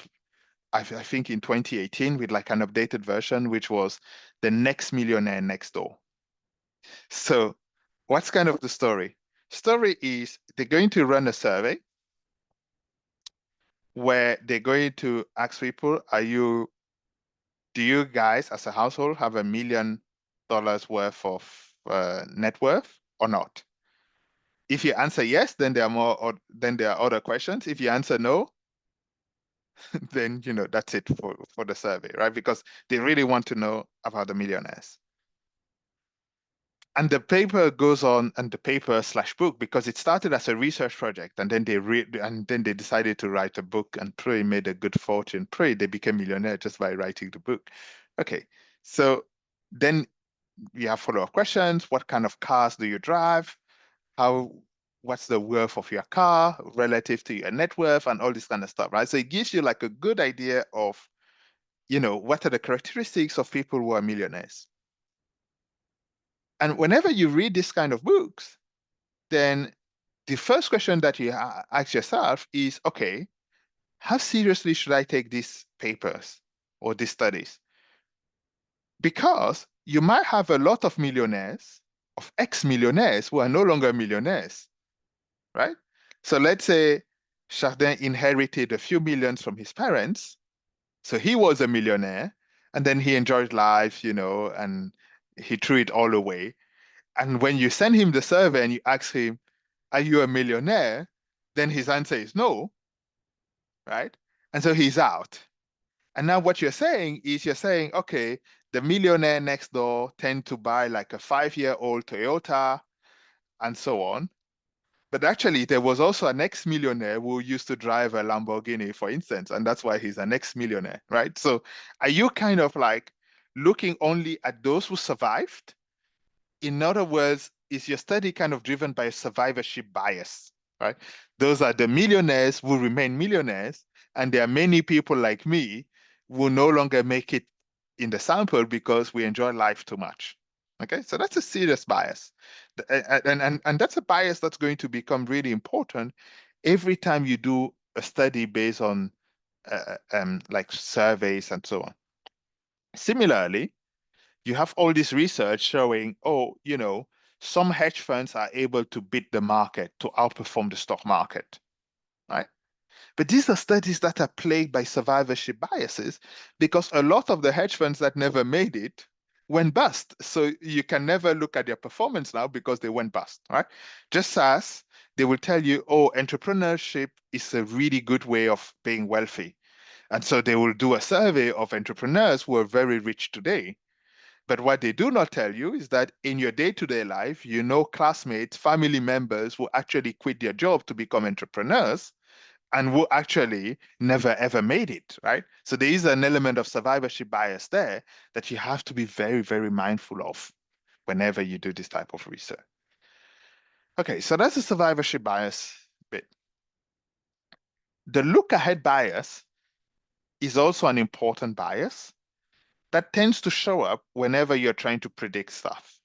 I think, in 2018 with like an updated version, which was The Next Millionaire Next Door. So what's kind of the story? Story is they're going to run a survey where they're going to ask people, do you guys as a household have $1 million worth of net worth or not? If you answer yes, then there are other questions. If you answer no, then that's it for the survey, right? Because they really want to know about the millionaires. And the paper goes on, and the paper/book, because it started as a research project, and then they decided to write a book, and probably made a good fortune. Probably they became millionaire just by writing the book. Okay, so then you have follow-up questions. What kind of cars do you drive? What's the worth of your car relative to your net worth, and all this kind of stuff, right? So it gives you like a good idea of, what are the characteristics of people who are millionaires. And whenever you read this kind of books, then the first question that you ask yourself is, okay, how seriously should I take these papers or these studies? Because you might have a lot of millionaires, of ex-millionaires who are no longer millionaires, right? So let's say Chardin inherited a few millions from his parents. So he was a millionaire, and then he enjoyed life, and he threw it all away. And when you send him the survey and you ask him, are you a millionaire? Then his answer is no, right? And so he's out. And now what you're saying is okay, the millionaire next door tend to buy like a 5-year-old Toyota and so on. But actually, there was also an ex-millionaire who used to drive a Lamborghini, for instance, and that's why he's an ex-millionaire, right? So are you kind of like looking only at those who survived? In other words, is your study kind of driven by a survivorship bias, right? Those are the millionaires who remain millionaires, and there are many people like me who no longer make it in the sample because we enjoy life too much. Okay, so that's a serious bias. And that's a bias that's going to become really important every time you do a study based on like surveys and so on. Similarly, you have all this research showing, oh, some hedge funds are able to beat the market, to outperform the stock market, right? But these are studies that are plagued by survivorship biases because a lot of the hedge funds that never made it went bust. So you can never look at their performance now because they went bust, right? Just as they will tell you, oh, entrepreneurship is a really good way of being wealthy. And so they will do a survey of entrepreneurs who are very rich today. But what they do not tell you is that in your day-to-day life, classmates, family members who actually quit their job to become entrepreneurs and who actually never ever made it, right? So there is an element of survivorship bias there that you have to be very, very mindful of whenever you do this type of research. Okay, so that's the survivorship bias bit. The look-ahead bias is also an important bias that tends to show up whenever you're trying to predict stuff.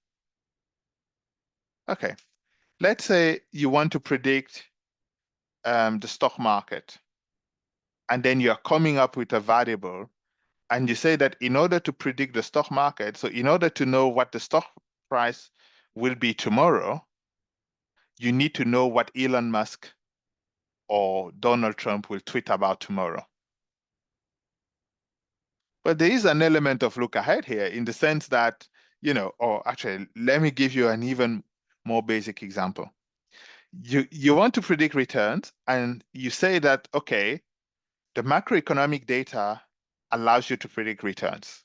Okay, let's say you want to predict the stock market, and then you're coming up with a variable, and you say that in order to predict the stock market, so in order to know what the stock price will be tomorrow, you need to know what Elon Musk or Donald Trump will tweet about tomorrow. But there is an element of look ahead here in the sense that, or actually, let me give you an even more basic example. You want to predict returns, and you say that, okay, the macroeconomic data allows you to predict returns.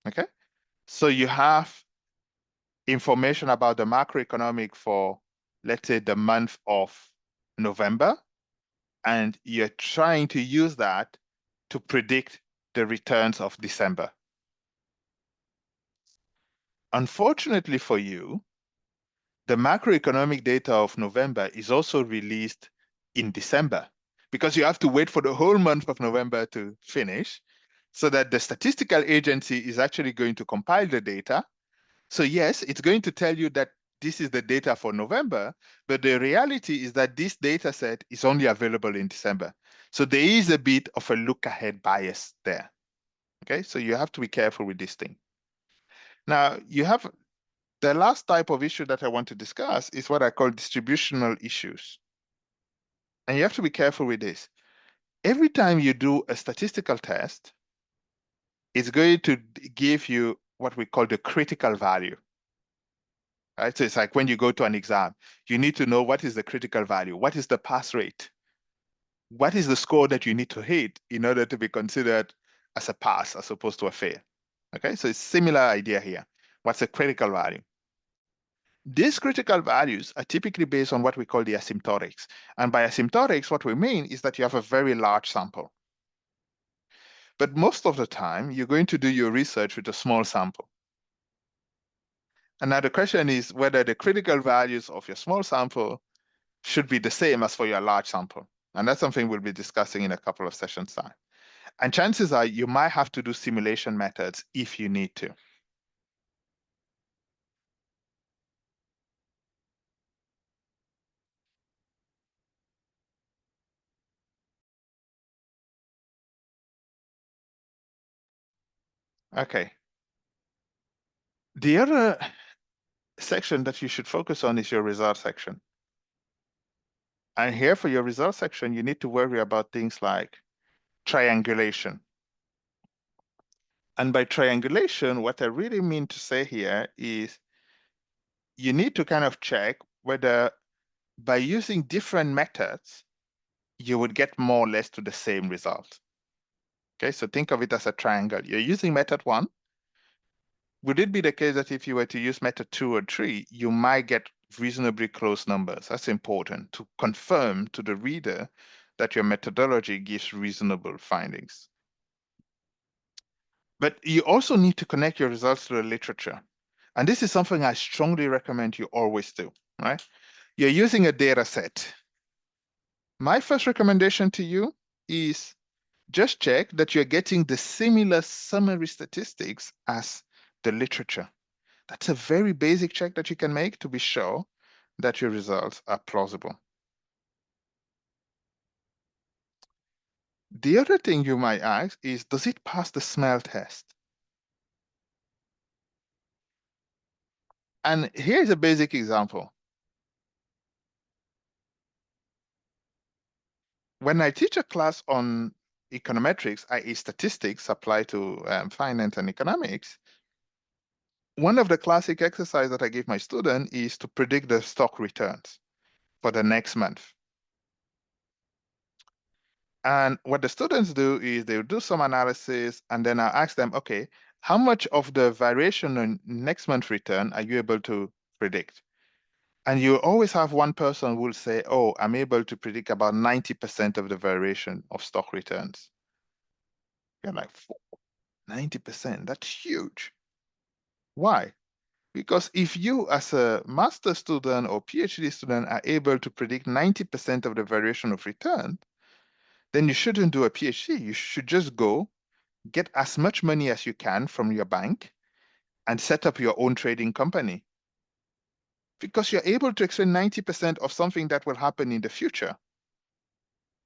Okay, so you have information about the macroeconomic for, let's say, the month of November, and you're trying to use that to predict the returns of December. Unfortunately for you, the macroeconomic data of November is also released in December because you have to wait for the whole month of November to finish so that the statistical agency is actually going to compile the data. So yes, it's going to tell you that this is the data for November, but the reality is that this data set is only available in December. So there is a bit of a look ahead bias there. Okay, so you have to be careful with this thing. Now, you have the last type of issue that I want to discuss is what I call distributional issues. And you have to be careful with this. Every time you do a statistical test, it's going to give you what we call the critical value. Right? So it's like when you go to an exam, you need to know what is the critical value, what is the pass rate, what is the score that you need to hit in order to be considered as a pass as opposed to a fail. Okay, so it's similar idea here. What's the critical value? These critical values are typically based on what we call the asymptotics. And by asymptotics, what we mean is that you have a very large sample. But most of the time, you're going to do your research with a small sample. And now the question is whether the critical values of your small sample should be the same as for your large sample. And that's something we'll be discussing in a couple of sessions' time. And chances are you might have to do simulation methods if you need to. Okay. The other section that you should focus on is your result section. And here for your result section, you need to worry about things like triangulation. And by triangulation, what I really mean to say here is you need to kind of check whether by using different methods, you would get more or less to the same result. Okay, so think of it as a triangle. You're using method 1. Would it be the case that if you were to use method 2 or 3, you might get reasonably close numbers. That's important to confirm to the reader that your methodology gives reasonable findings. But you also need to connect your results to the literature. And this is something I strongly recommend you always do, right? You're using a data set. My first recommendation to you is just check that you're getting the similar summary statistics as the literature. That's a very basic check that you can make to be sure that your results are plausible. The other thing you might ask is, does it pass the smell test? And here's a basic example. When I teach a class on econometrics, i.e. statistics applied to finance and economics, one of the classic exercises that I give my student is to predict the stock returns for the next month. And what the students do is they'll do some analysis, and then I'll ask them, okay, how much of the variation in next month return are you able to predict? And you always have one person who will say, oh, I'm able to predict about 90% of the variation of stock returns. You're like, 90%, that's huge. Why? Because if you as a master student or PhD student are able to predict 90% of the variation of return, then you shouldn't do a PhD. You should just go get as much money as you can from your bank and set up your own trading company. Because you're able to explain 90% of something that will happen in the future.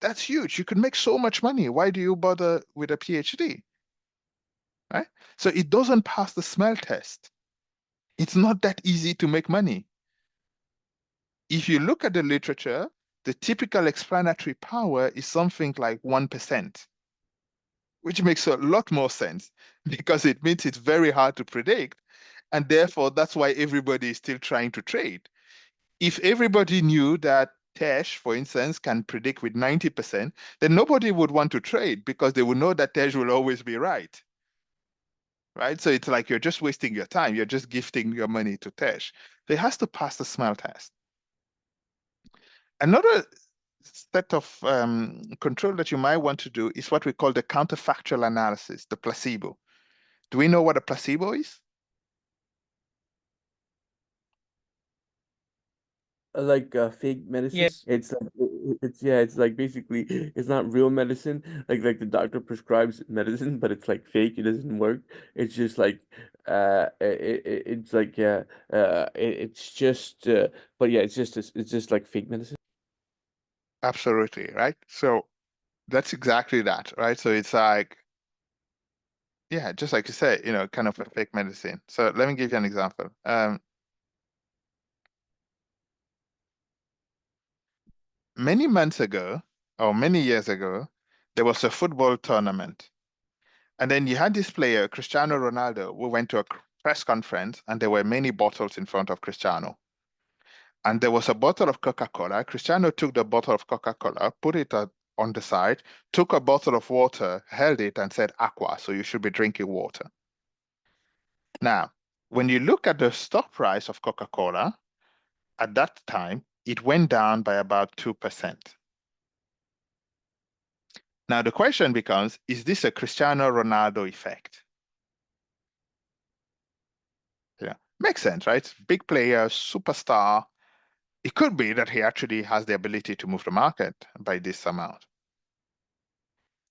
That's huge. You could make so much money. Why do you bother with a PhD? Right? So it doesn't pass the smell test. It's not that easy to make money. If you look at the literature, the typical explanatory power is something like 1%, which makes a lot more sense because it means it's very hard to predict. And therefore, that's why everybody is still trying to trade. If everybody knew that Tesh, for instance, can predict with 90%, then nobody would want to trade because they would know that Tesh will always be right. Right? So it's like you're just wasting your time. You're just gifting your money to Tesh. So it has to pass the smell test. Another set of control that you might want to do is what we call the counterfactual analysis, the placebo. Do we know what a placebo is? Like fake medicine. Yes. It's like basically it's not real medicine. Like the doctor prescribes medicine, but it's like fake. It doesn't work. It's just like it's like it's just but yeah, it's just like fake medicine. Absolutely, right? So that's exactly that, right? So it's like, yeah, just like you said, kind of a fake medicine. So let me give you an example. Many months ago, or many years ago, there was a football tournament. And then you had this player, Cristiano Ronaldo, who went to a press conference, and there were many bottles in front of Cristiano. And there was a bottle of Coca-Cola. Cristiano took the bottle of Coca-Cola, put it on the side, took a bottle of water, held it, and said aqua, so you should be drinking water. Now, when you look at the stock price of Coca-Cola, at that time, it went down by about 2%. Now, the question becomes, is this a Cristiano Ronaldo effect? Yeah, makes sense, right? Big player, superstar. It could be that he actually has the ability to move the market by this amount.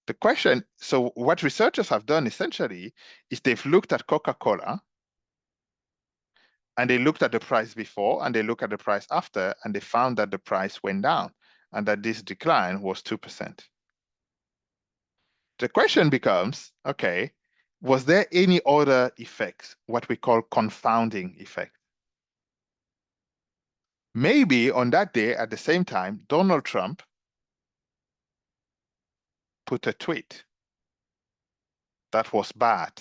The question, so what researchers have done essentially is they've looked at Coca-Cola and they looked at the price before and they look at the price after, and they found that the price went down and that this decline was 2%. The question becomes, okay, was there any other effects, what we call confounding effect? Maybe on that day at the same time, Donald Trump put a tweet that was bad.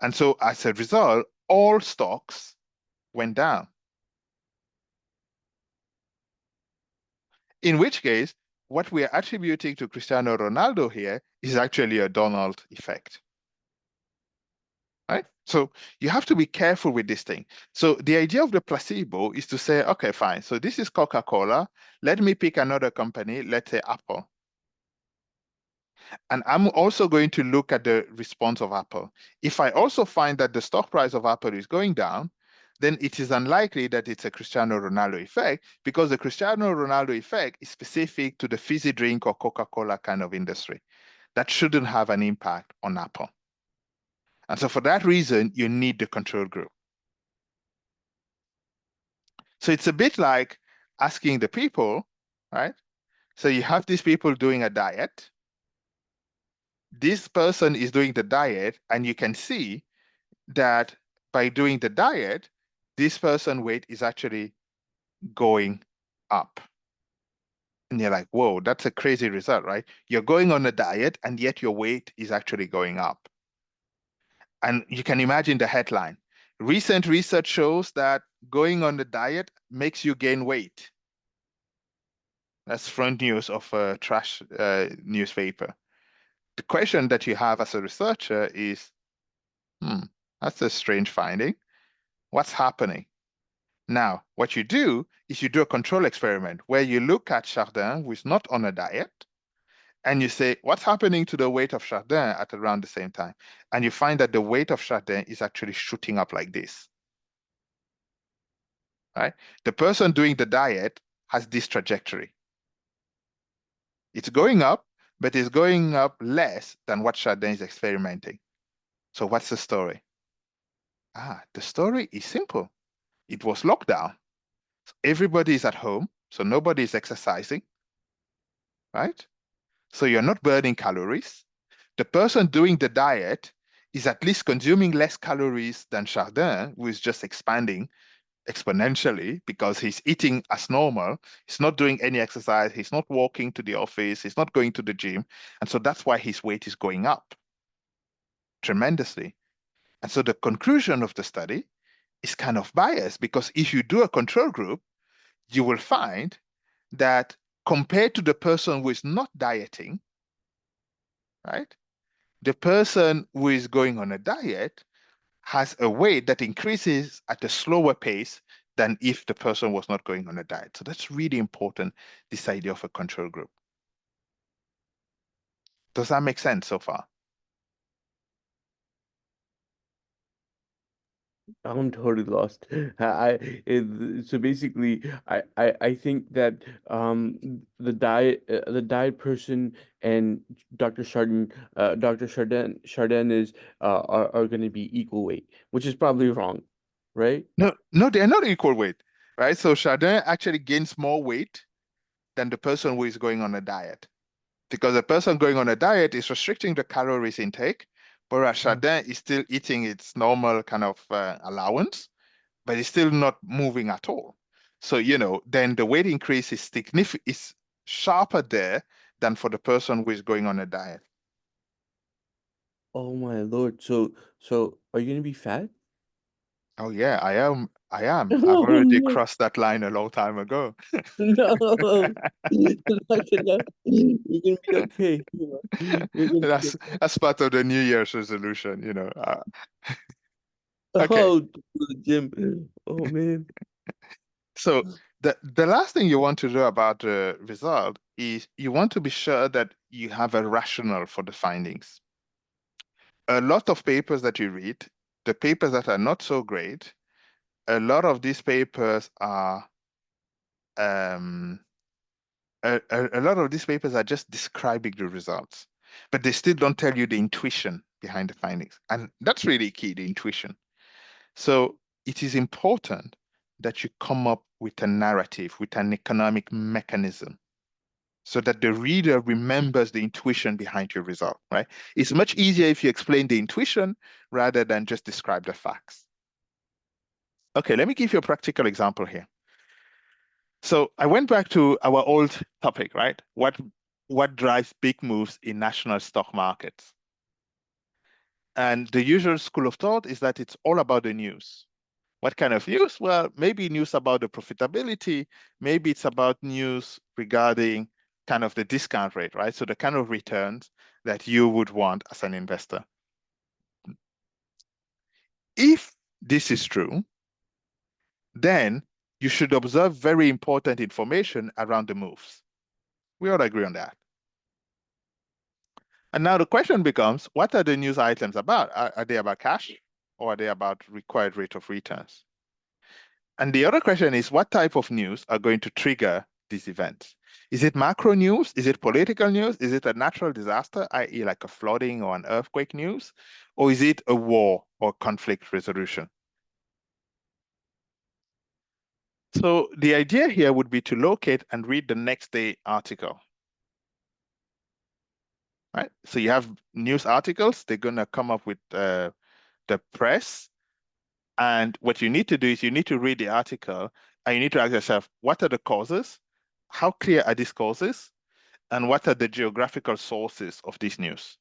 And so as a result, all stocks went down. In which case, what we are attributing to Cristiano Ronaldo here is actually a Donald effect. right? So you have to be careful with this thing. So the idea of the placebo is to say, okay, fine. So this is Coca-Cola. Let me pick another company, let's say Apple. And I'm also going to look at the response of Apple. If I also find that the stock price of Apple is going down, then it is unlikely that it's a Cristiano Ronaldo effect, because the Cristiano Ronaldo effect is specific to the fizzy drink or Coca-Cola kind of industry. That shouldn't have an impact on Apple. And so for that reason, you need the control group. So it's a bit like asking the people, right? So you have these people doing a diet. This person is doing the diet, and you can see that by doing the diet, this person weight is actually going up. And you're like, whoa, that's a crazy result, right? You're going on a diet, and yet your weight is actually going up. And you can imagine the headline. Recent research shows that going on the diet makes you gain weight. That's front news of a trash newspaper. The question that you have as a researcher is, that's a strange finding. What's happening? Now, what you do is you do a control experiment where you look at Chardin, who is not on a diet, and you say, what's happening to the weight of Chardin at around the same time? And you find that the weight of Chardin is actually shooting up like this, right? The person doing the diet has this trajectory. It's going up, but it's going up less than what Chardin is experimenting. So what's the story? The story is simple. It was lockdown. Everybody is at home, so nobody is exercising, right? So you're not burning calories. The person doing the diet is at least consuming less calories than Chardin, who is just expanding exponentially because he's eating as normal. He's not doing any exercise. He's not walking to the office. He's not going to the gym. And so that's why his weight is going up tremendously. And so the conclusion of the study is kind of biased, because if you do a control group, you will find that compared to the person who is not dieting, right, the person who is going on a diet has a weight that increases at a slower pace than if the person was not going on a diet. So that's really important, this idea of a control group. Does that make sense so far? I'm totally lost. So basically, I think that the diet person and Dr. Chardin is are going to be equal weight, which is probably wrong, right? No, they're not equal weight, right? So Chardin actually gains more weight than the person who is going on a diet, because the person going on a diet is restricting the calories intake, whereas Chardin is still eating its normal kind of allowance, but it's still not moving at all. So, then the weight increase is sharper there than for the person who is going on a diet. Oh my Lord. So are you going to be fat? Oh yeah, I am. I've Oh already no. crossed that line a long time ago. No. You're not gonna, you're gonna be okay. You're gonna be That's part of the New Year's resolution. Okay. Oh, to the gym. Oh man. So the last thing you want to do about the result is you want to be sure that you have a rationale for the findings. A lot of papers that you read, the papers that are not so great, a lot of these papers are a lot of these papers are just describing the results, but they still don't tell you the intuition behind the findings. And that's really key, the intuition. So it is important that you come up with a narrative, with an economic mechanism, so that the reader remembers the intuition behind your result, right? It's much easier if you explain the intuition rather than just describe the facts. Okay, let me give you a practical example here. So I went back to our old topic, right? What drives big moves in national stock markets? And the usual school of thought is that it's all about the news. What kind of news? Well, maybe news about the profitability, maybe it's about news regarding kind of the discount rate, right? So the kind of returns that you would want as an investor. If this is true, then you should observe very important information around the moves. We all agree on that. And now the question becomes, what are the news items about? Are they about cash, or are they about required rate of returns? And the other question is, what type of news are going to trigger these events? Is it macro news? Is it political news? Is it a natural disaster, i.e. like a flooding or an earthquake news? Or is it a war or conflict resolution? So the idea here would be to locate and read the next day article. Right? So you have news articles, they're going to come up with the press. And what you need to do is you need to read the article and you need to ask yourself, what are the causes? How clear are these causes? And what are the geographical sources of this news?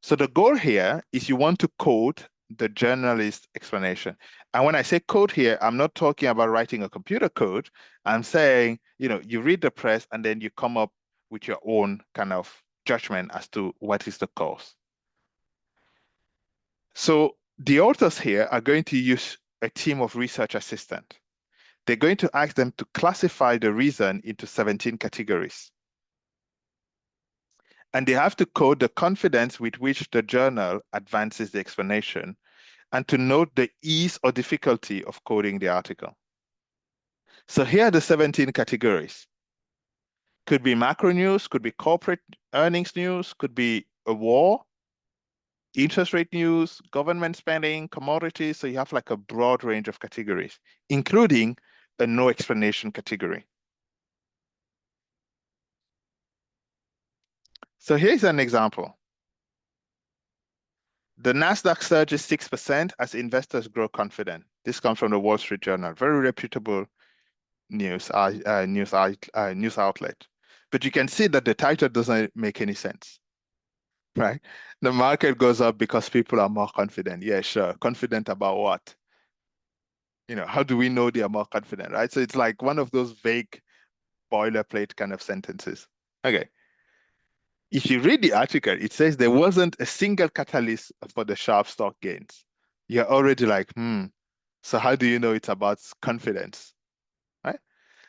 So the goal here is you want to code the journalist explanation. And when I say code here, I'm not talking about writing a computer code. I'm saying, you read the press and then you come up with your own kind of judgment as to what is the cause. So the authors here are going to use a team of research assistants. They're going to ask them to classify the reason into 17 categories. And they have to code the confidence with which the journal advances the explanation and to note the ease or difficulty of coding the article. So here are the 17 categories. Could be macro news, could be corporate earnings news, could be a war, interest rate news, government spending, commodities. So you have like a broad range of categories, including a no explanation category. So here's an example. The NASDAQ surges 6% as investors grow confident. This comes from the Wall Street Journal, very reputable news outlet. But you can see that the title doesn't make any sense, right? The market goes up because people are more confident. Yeah, sure. Confident about what? How do we know they are more confident, right? So it's like one of those vague boilerplate kind of sentences. Okay. If you read the article, it says there wasn't a single catalyst for the sharp stock gains. You're already like, so how do you know it's about confidence, right?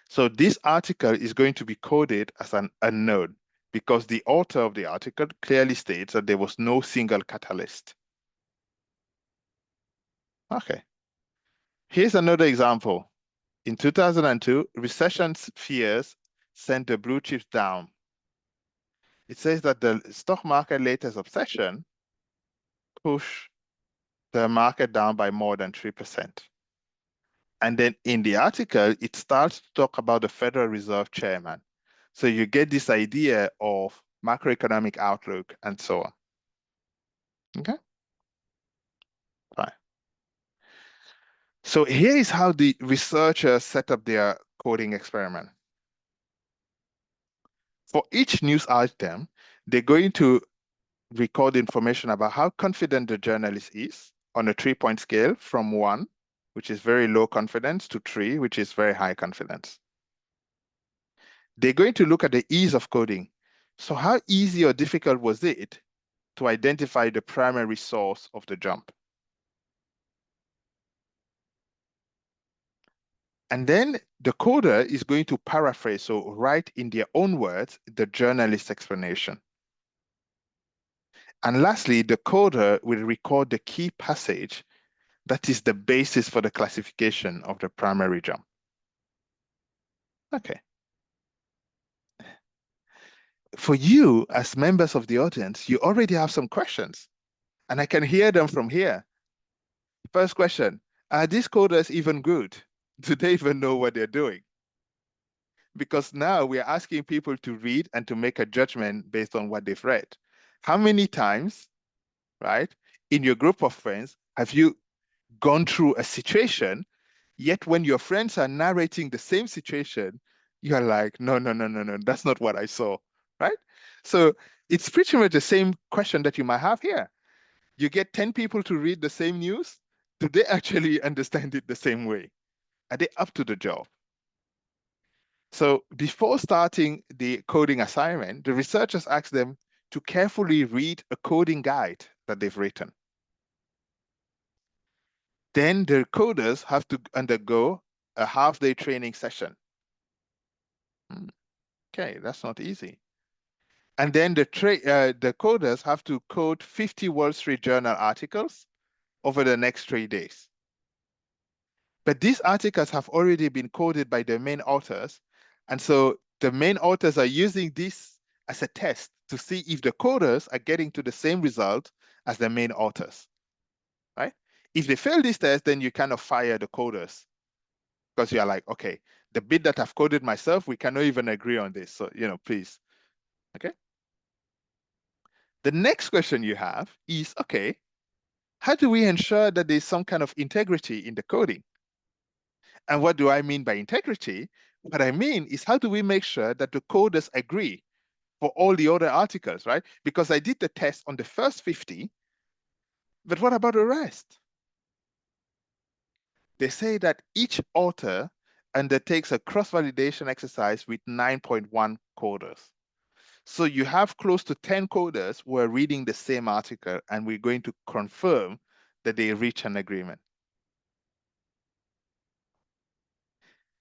So this article is going to be coded as an unknown because the author of the article clearly states that there was no single catalyst. Okay. Here's another example. In 2002, recession fears sent the blue chips down. It says that the stock market latest obsession pushed the market down by more than 3%. And then in the article, it starts to talk about the Federal Reserve chairman. So you get this idea of macroeconomic outlook and so on. Okay, fine. So here is how the researchers set up their coding experiment. For each news item, they're going to record information about how confident the journalist is on a 3-point scale from 1, which is very low confidence, to 3, which is very high confidence. They're going to look at the ease of coding. So how easy or difficult was it to identify the primary source of the jump? And then the coder is going to paraphrase, so write in their own words, the journalist's explanation. And lastly, the coder will record the key passage that is the basis for the classification of the primary jump. Okay. For you, as members of the audience, you already have some questions, and I can hear them from here. First question, are these coders even good? Do they even know what they're doing? Because now we are asking people to read and to make a judgment based on what they've read. How many times, right, in your group of friends, have you gone through a situation, yet when your friends are narrating the same situation, you're like, no, that's not what I saw, right? So it's pretty much the same question that you might have here. You get 10 people to read the same news. Do they actually understand it the same way? Are they up to the job? So before starting the coding assignment, the researchers asked them to carefully read a coding guide that they've written. Then the coders have to undergo a half-day training session. Okay, that's not easy. And then the coders have to code 50 Wall Street Journal articles over the next 3 days. But these articles have already been coded by the main authors. And so the main authors are using this as a test to see if the coders are getting to the same result as the main authors, right? If they fail this test, then you kind of fire the coders because you're like, okay, the bit that I've coded myself, we cannot even agree on this. So, please, okay? The next question you have is, okay, how do we ensure that there's some kind of integrity in the coding? And what do I mean by integrity? What I mean is, how do we make sure that the coders agree for all the other articles, right? Because I did the test on the first 50, but what about the rest? They say that each author undertakes a cross-validation exercise with 9.1 coders. So you have close to 10 coders who are reading the same article, and we're going to confirm that they reach an agreement.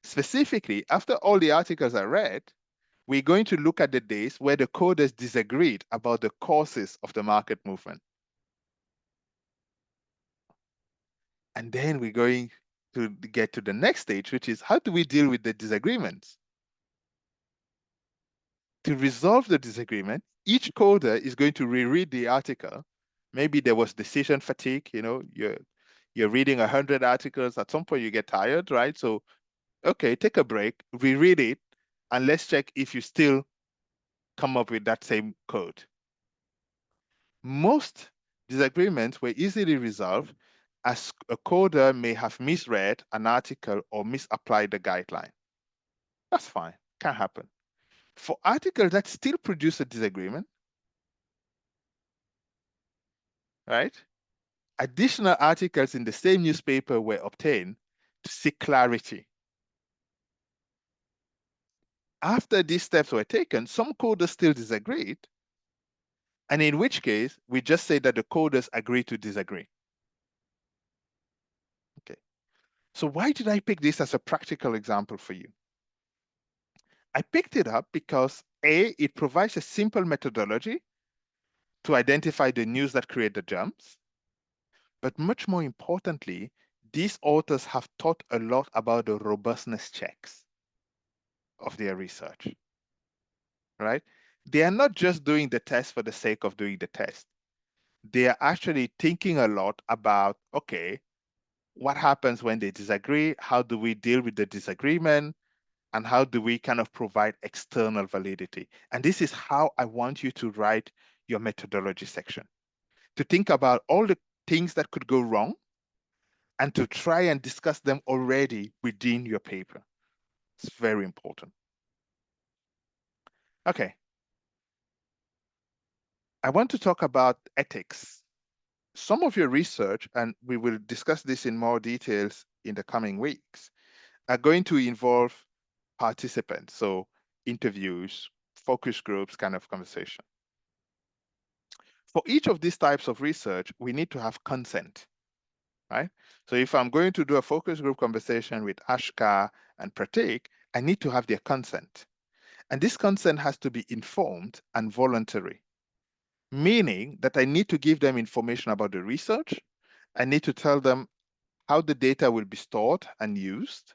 Specifically, after all the articles are read, we're going to look at the days where the coders disagreed about the causes of the market movement. And then we're going to get to the next stage, which is how do we deal with the disagreements? To resolve the disagreement, each coder is going to reread the article. Maybe there was decision fatigue, you're reading 100 articles, at some point you get tired, right? So, okay, take a break, reread it, and let's check if you still come up with that same code. Most disagreements were easily resolved as a coder may have misread an article or misapplied the guideline. That's fine, can happen. For articles that still produce a disagreement, right? Additional articles in the same newspaper were obtained to seek clarity. After these steps were taken, some coders still disagreed, and in which case, we just say that the coders agree to disagree. Okay. So why did I pick this as a practical example for you? I picked it up because A, it provides a simple methodology to identify the news that create the jumps. But much more importantly, these authors have thought a lot about the robustness checks of their research, right? They are not just doing the test for the sake of doing the test. They are actually thinking a lot about, okay, what happens when they disagree? How do we deal with the disagreement? And how do we kind of provide external validity? And this is how I want you to write your methodology section, to think about all the things that could go wrong and to try and discuss them already within your paper. It's very important. Okay. I want to talk about ethics. Some of your research, and we will discuss this in more details in the coming weeks, are going to involve participants, so interviews, focus groups, kind of conversation. For each of these types of research, we need to have consent, right? So if I'm going to do a focus group conversation with Ashka and Pratik, I need to have their consent. And this consent has to be informed and voluntary, meaning that I need to give them information about the research. I need to tell them how the data will be stored and used.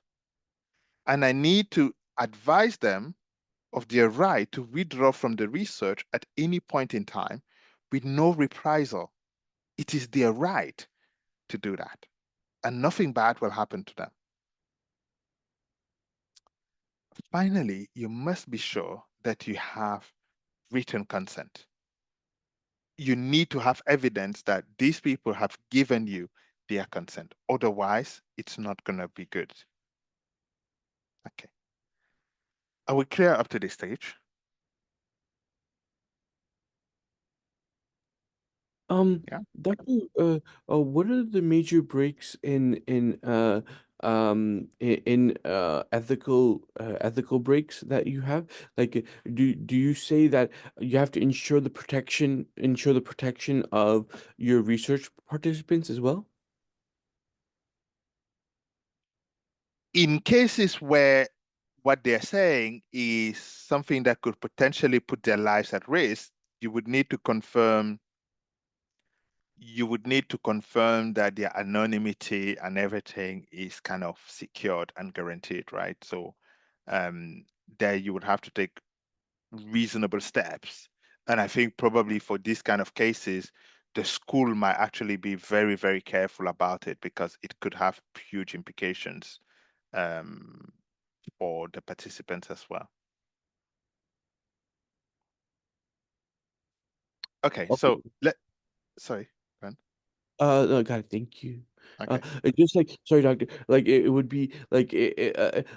And I need to advise them of their right to withdraw from the research at any point in time with no reprisal. It is their right to do that, and nothing bad will happen to them. Finally, you must be sure that you have written consent. You need to have evidence that these people have given you their consent. Otherwise, it's not going to be good. Okay. Are we clear up to this stage? Yeah. Doctor, what are the major breaks in ethical breaks that you have? Like, do you say that you have to ensure the protection of your research participants as well? in cases where what they're saying is something that could potentially put their lives at risk, you would need to confirm that their anonymity and everything is kind of secured and guaranteed, right? So there you would have to take reasonable steps. And I think probably for these kind of cases, the school might actually be very, very careful about it because it could have huge implications for the participants as well. Okay, so sorry, Ben. No, got it. Thank you. Okay. Just like, sorry, doctor, like it would be like,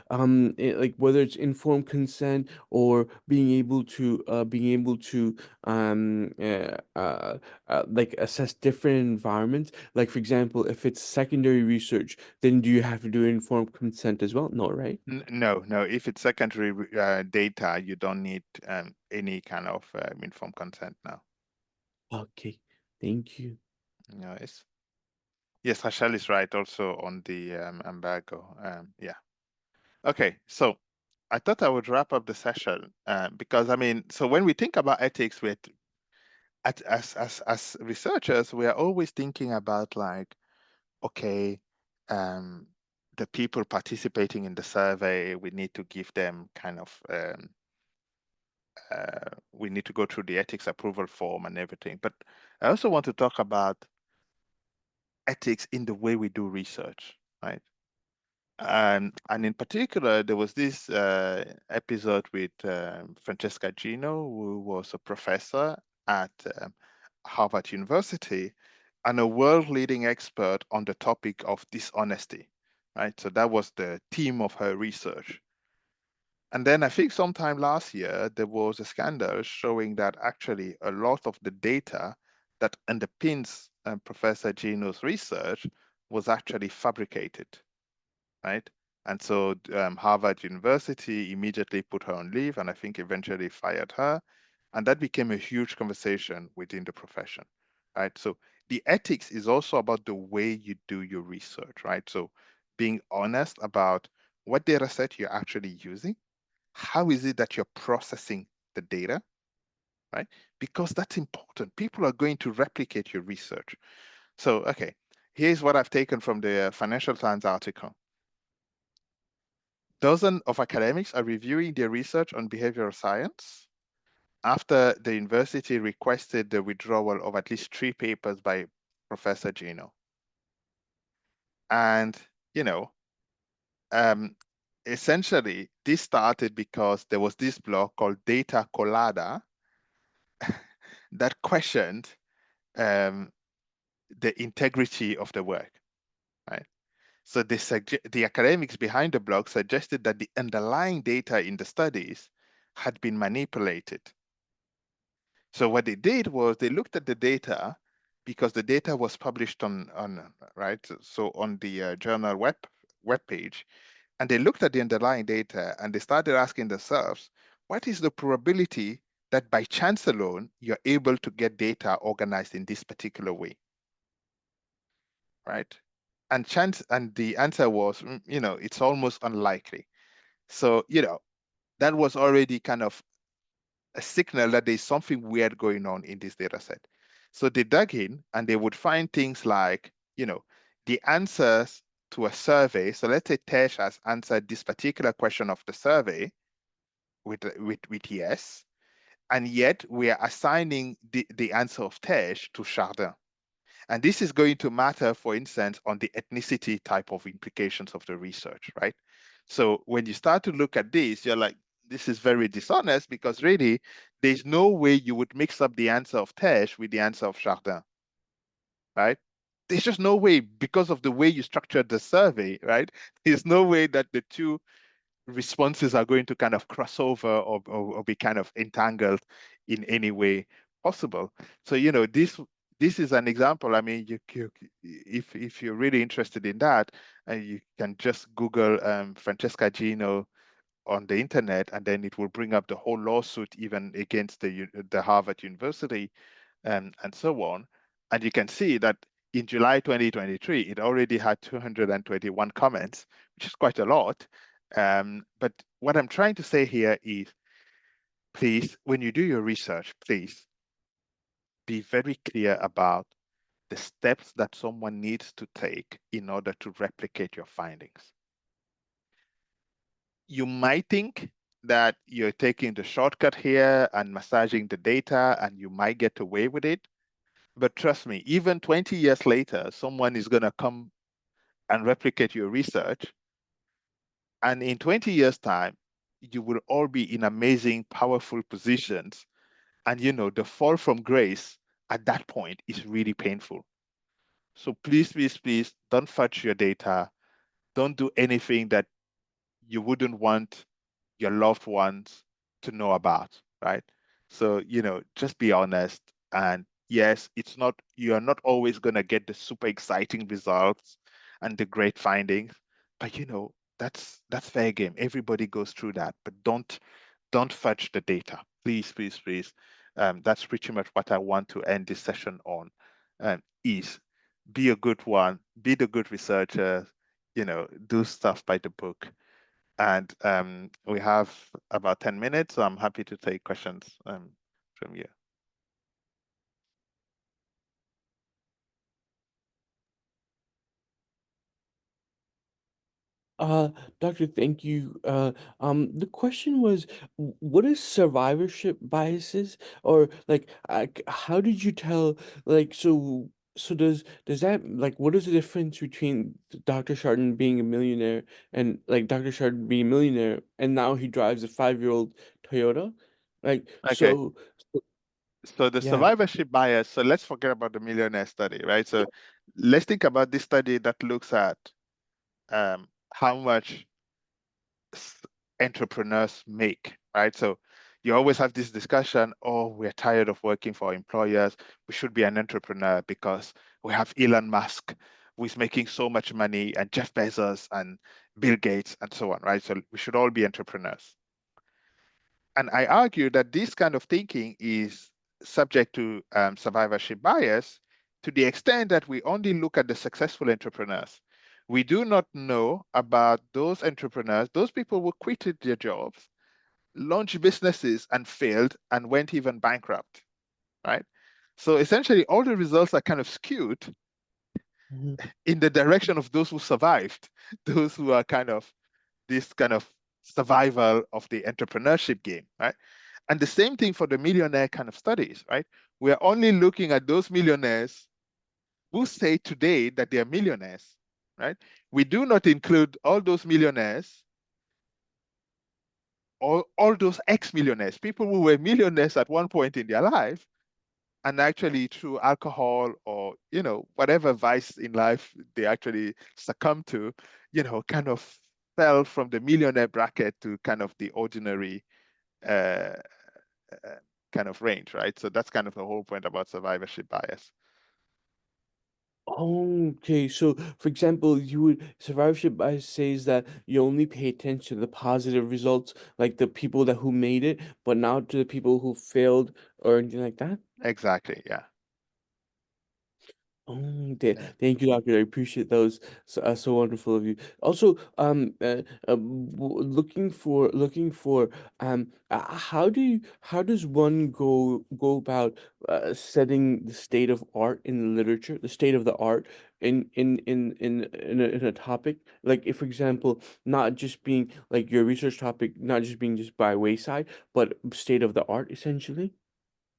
like whether it's informed consent or being able to, like assess different environments. Like, for example, if it's secondary research, then do you have to do informed consent as well? No, right? No. If it's secondary data, you don't need any kind of informed consent now. Okay, thank you. Yes. Yes, Rachel is right also on the embargo. Yeah. Okay, so I thought I would wrap up the session because I mean, so when we think about ethics, as researchers, we are always thinking about like, okay, the people participating in the survey, we need to give them kind of we need to go through the ethics approval form and everything. But I also want to talk about ethics in the way we do research, right? And in particular, there was this episode with Francesca Gino, who was a professor at Harvard University and a world-leading expert on the topic of dishonesty, right? So that was the theme of her research. And then I think sometime last year, there was a scandal showing that actually a lot of the data that underpins Professor Gino's research was actually fabricated, right? And so Harvard University immediately put her on leave and I think eventually fired her. And that became a huge conversation within the profession, right? So the ethics is also about the way you do your research, right? So being honest about what data set you're actually using, how is it that you're processing the data, right? Because that's important. People are going to replicate your research. So, okay, here's what I've taken from the Financial Times article. Dozens of academics are reviewing their research on behavioral science after the university requested the withdrawal of at least 3 papers by Professor Gino. And, you know, essentially, this started because there was this blog called Data Colada that questioned the integrity of the work, right? So the academics behind the blog suggested that the underlying data in the studies had been manipulated. So what they did was they looked at the data because the data was published on right, so on the journal web page, and they looked at the underlying data and they started asking themselves, what is the probability that by chance alone you're able to get data organized in this particular way, right? And the answer was, it's almost unlikely. So, that was already kind of a signal that there's something weird going on in this data set. So they dug in and they would find things like, the answers to a survey. So let's say Tesh has answered this particular question of the survey with yes, and yet we are assigning the answer of Tesh to Chardin. And this is going to matter, for instance, on the ethnicity type of implications of the research, right? So when you start to look at this, you're like, this is very dishonest because really, there's no way you would mix up the answer of Tesh with the answer of Chardin, right? There's just no way because of the way you structured the survey, right? There's no way that the two responses are going to kind of cross over or be kind of entangled in any way possible. So, this is an example. I mean, if you're really interested in that, you can just Google Francesca Gino on the internet, and then it will bring up the whole lawsuit even against the Harvard University and so on. And you can see that in July 2023, it already had 221 comments, which is quite a lot. But what I'm trying to say here is, please, when you do your research, please be very clear about the steps that someone needs to take in order to replicate your findings. You might think that you're taking the shortcut here and massaging the data and you might get away with it. But trust me, even 20 years later, someone is going to come and replicate your research. And in 20 years' time, you will all be in amazing, powerful positions. And the fall from grace at that point is really painful. So please, please, please don't fudge your data. Don't do anything that you wouldn't want your loved ones to know about, right? So, just be honest. And yes, you're not always going to get the super exciting results and the great findings, but that's fair game. Everybody goes through that, but don't fudge the data. Please, please, please. That's pretty much what I want to end this session on, is be a good one, be the good researcher, do stuff by the book. And we have about 10 minutes, so I'm happy to take questions from you. Doctor, thank you. The question was, what is survivorship biases, or like, how did you tell? Like, so does that, like, what is the difference between Dr. Chardon being a millionaire and like Dr. Chardon being a millionaire and now he drives a 5-year-old Toyota, like Okay. So the yeah. survivorship bias, so let's forget about the millionaire study, right? So let's think about this study that looks at how much entrepreneurs make, right? So you always have this discussion, oh, we're tired of working for employers. We should be an entrepreneur because we have Elon Musk, who is making so much money, and Jeff Bezos and Bill Gates and so on, right? So we should all be entrepreneurs. And I argue that this kind of thinking is subject to survivorship bias to the extent that we only look at the successful entrepreneurs. We do not know about those entrepreneurs, those people who quitted their jobs, launched businesses and failed and went even bankrupt, right? So essentially, all the results are kind of skewed in the direction of those who survived, those who are kind of this kind of survival of the entrepreneurship game, right? And the same thing for the millionaire kind of studies, right? We are only looking at those millionaires who say today that they are millionaires, right? We do not include all those millionaires, all those ex-millionaires, people who were millionaires at one point in their life, and actually through alcohol or, whatever vice in life they actually succumb to, kind of fell from the millionaire bracket to kind of the ordinary uh, kind of range, right? So that's kind of the whole point about survivorship bias. Okay, so for example, survivorship bias says that you only pay attention to the positive results, like the people that who made it, but not to the people who failed or anything like that. Exactly, yeah. Oh, Yeah. thank you, doctor. I appreciate those. So wonderful of you. Also, looking for how does one go about setting the state of art in the literature, the state of the art in a topic? Like, if, for example, not just being like your research topic, not just being just by wayside, but state of the art essentially.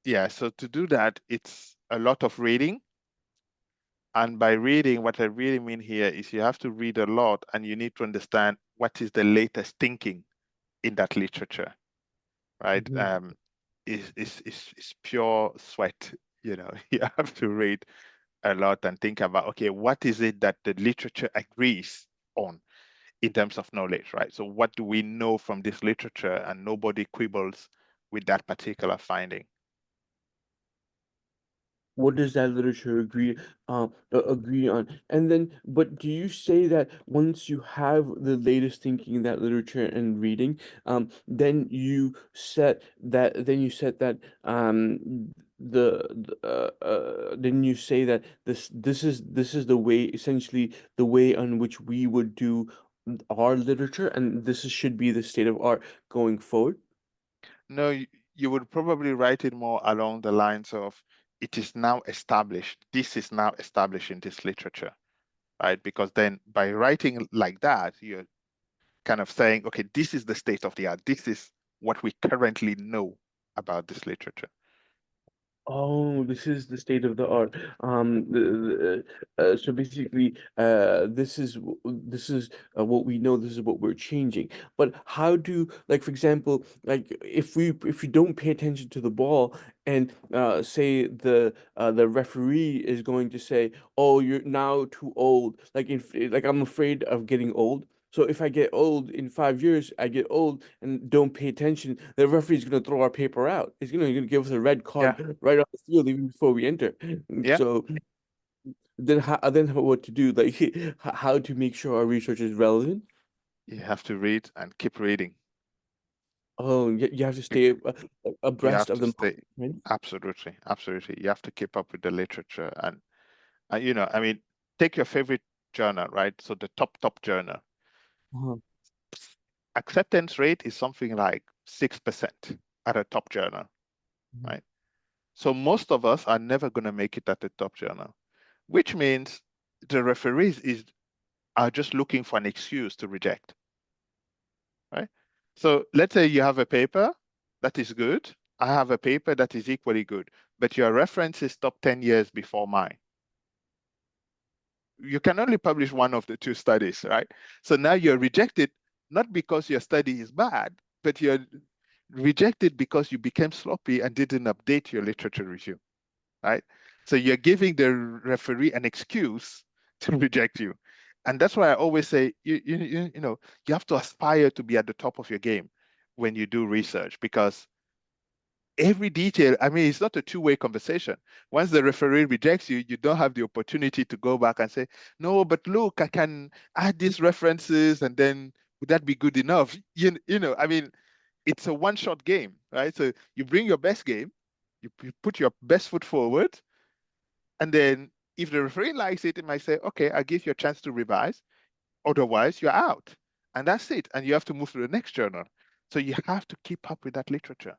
Yeah, so to do that, it's a lot of reading. And by reading, what I really mean here is you have to read a lot and you need to understand what is the latest thinking in that literature, right? Mhm. It's pure sweat, you have to read a lot and think about, okay, what is it that the literature agrees on in terms of knowledge, right? So what do we know from this literature, and nobody quibbles with that particular finding. What does that literature agree on? And then, but do you say that once you have the latest thinking in that literature and reading, then you set that then you say that this is the way, essentially the way on which we would do our literature, and should be the state of art going forward? No, you would probably write it more along the lines of, it is now established. This is now established in this literature, right? Because then by writing like that, you're kind of saying, okay, this is the state of the art. This is what we currently know about this literature. Oh, this is the state of the art. So basically, this is what we know. This is what we're changing. But how do, like, for example, like if you don't pay attention to the ball, and say the referee is going to say, "Oh, you're now too old." Like, if like I'm afraid of getting old. So if I get old in 5 years, I get old and don't pay attention, the referee's gonna throw our paper out. He's gonna give us a red card right off the field even before we enter. Yeah. So then what to do? Like, how to make sure our research is relevant? You have to read and keep reading. Oh, you have to stay You abreast have of to the stay. right? Absolutely, absolutely. You have to keep up with the literature, and you know, I mean, take your favorite journal, right? So the top journal. Uh-huh. Acceptance rate is something like 6% at a top journal, right? So most of us are never going to make it at the top journal, which means the referees are just looking for an excuse to reject, right? So let's say you have a paper that is good. I have a paper that is equally good, but your reference is top 10 years before mine. You can only publish one of the two studies, right? So now you're rejected, not because your study is bad, but you're rejected because you became sloppy and didn't update your literature review, right? So you're giving the referee an excuse to reject you. And that's why I always say, you know, you have to aspire to be at the top of your game when you do research, because every detail, I mean, it's not a two-way conversation. Once the referee rejects you, you don't have the opportunity to go back and say, no, but look, I can add these references, and then would that be good enough? You know, I mean, it's a one-shot game, right? So you bring your best game, you put your best foot forward, and then if the referee likes it, it might say, okay, I'll give you a chance to revise. Otherwise, you're out. And that's it. And you have to move to the next journal. So you have to keep up with that literature.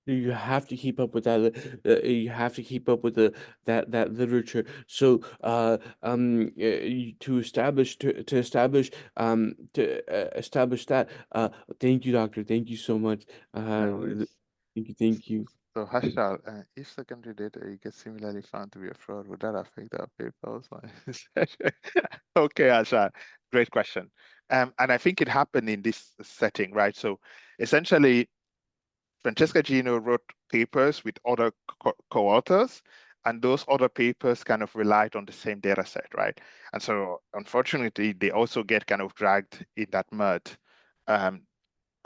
You have to keep up with that. You have to keep up with that literature. So, to establish that. Thank you, doctor. Thank you so much. Thank you. So, Hashal, if secondary data you get similarly found to be a fraud, would that affect our papers? Okay, Hashal, great question. And I think it happened in this setting, right? So, essentially, Francesca Gino wrote papers with other co-authors, and those other papers kind of relied on the same data set, right? And so, unfortunately, they also get kind of dragged in that mud.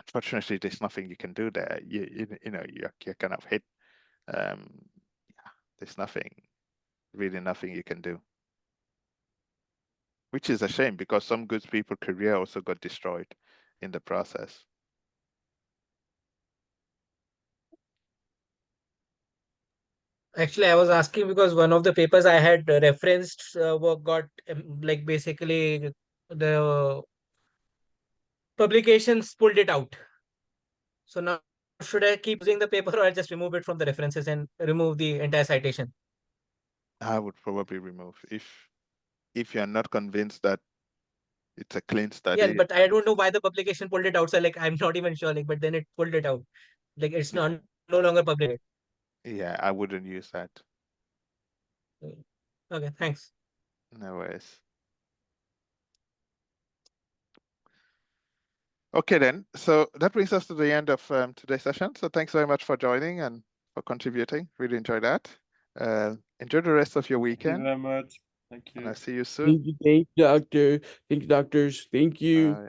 Unfortunately, there's nothing you can do there. You know, you're kind of hit. Yeah, there's really nothing you can do. Which is a shame, because some good people's career also got destroyed in the process. Actually, I was asking because one of the papers I had referenced got like basically the publications pulled it out. So now should I keep using the paper, or I just remove it from the references and remove the entire citation? I would probably remove if you're not convinced that it's a clean study. Yeah, but I don't know why the publication pulled it out. So like I'm not even sure. Like, but then it pulled it out. Like it's not no longer published. Yeah, I wouldn't use that. Okay, thanks. No worries. Okay, then. So that brings us to the end of today's session. So thanks very much for joining and for contributing. Really enjoy that. Enjoy the rest of your weekend. Thank you very much. Thank you. And I'll see you soon. Thank you, doctor. Thank you, doctors. Thank you.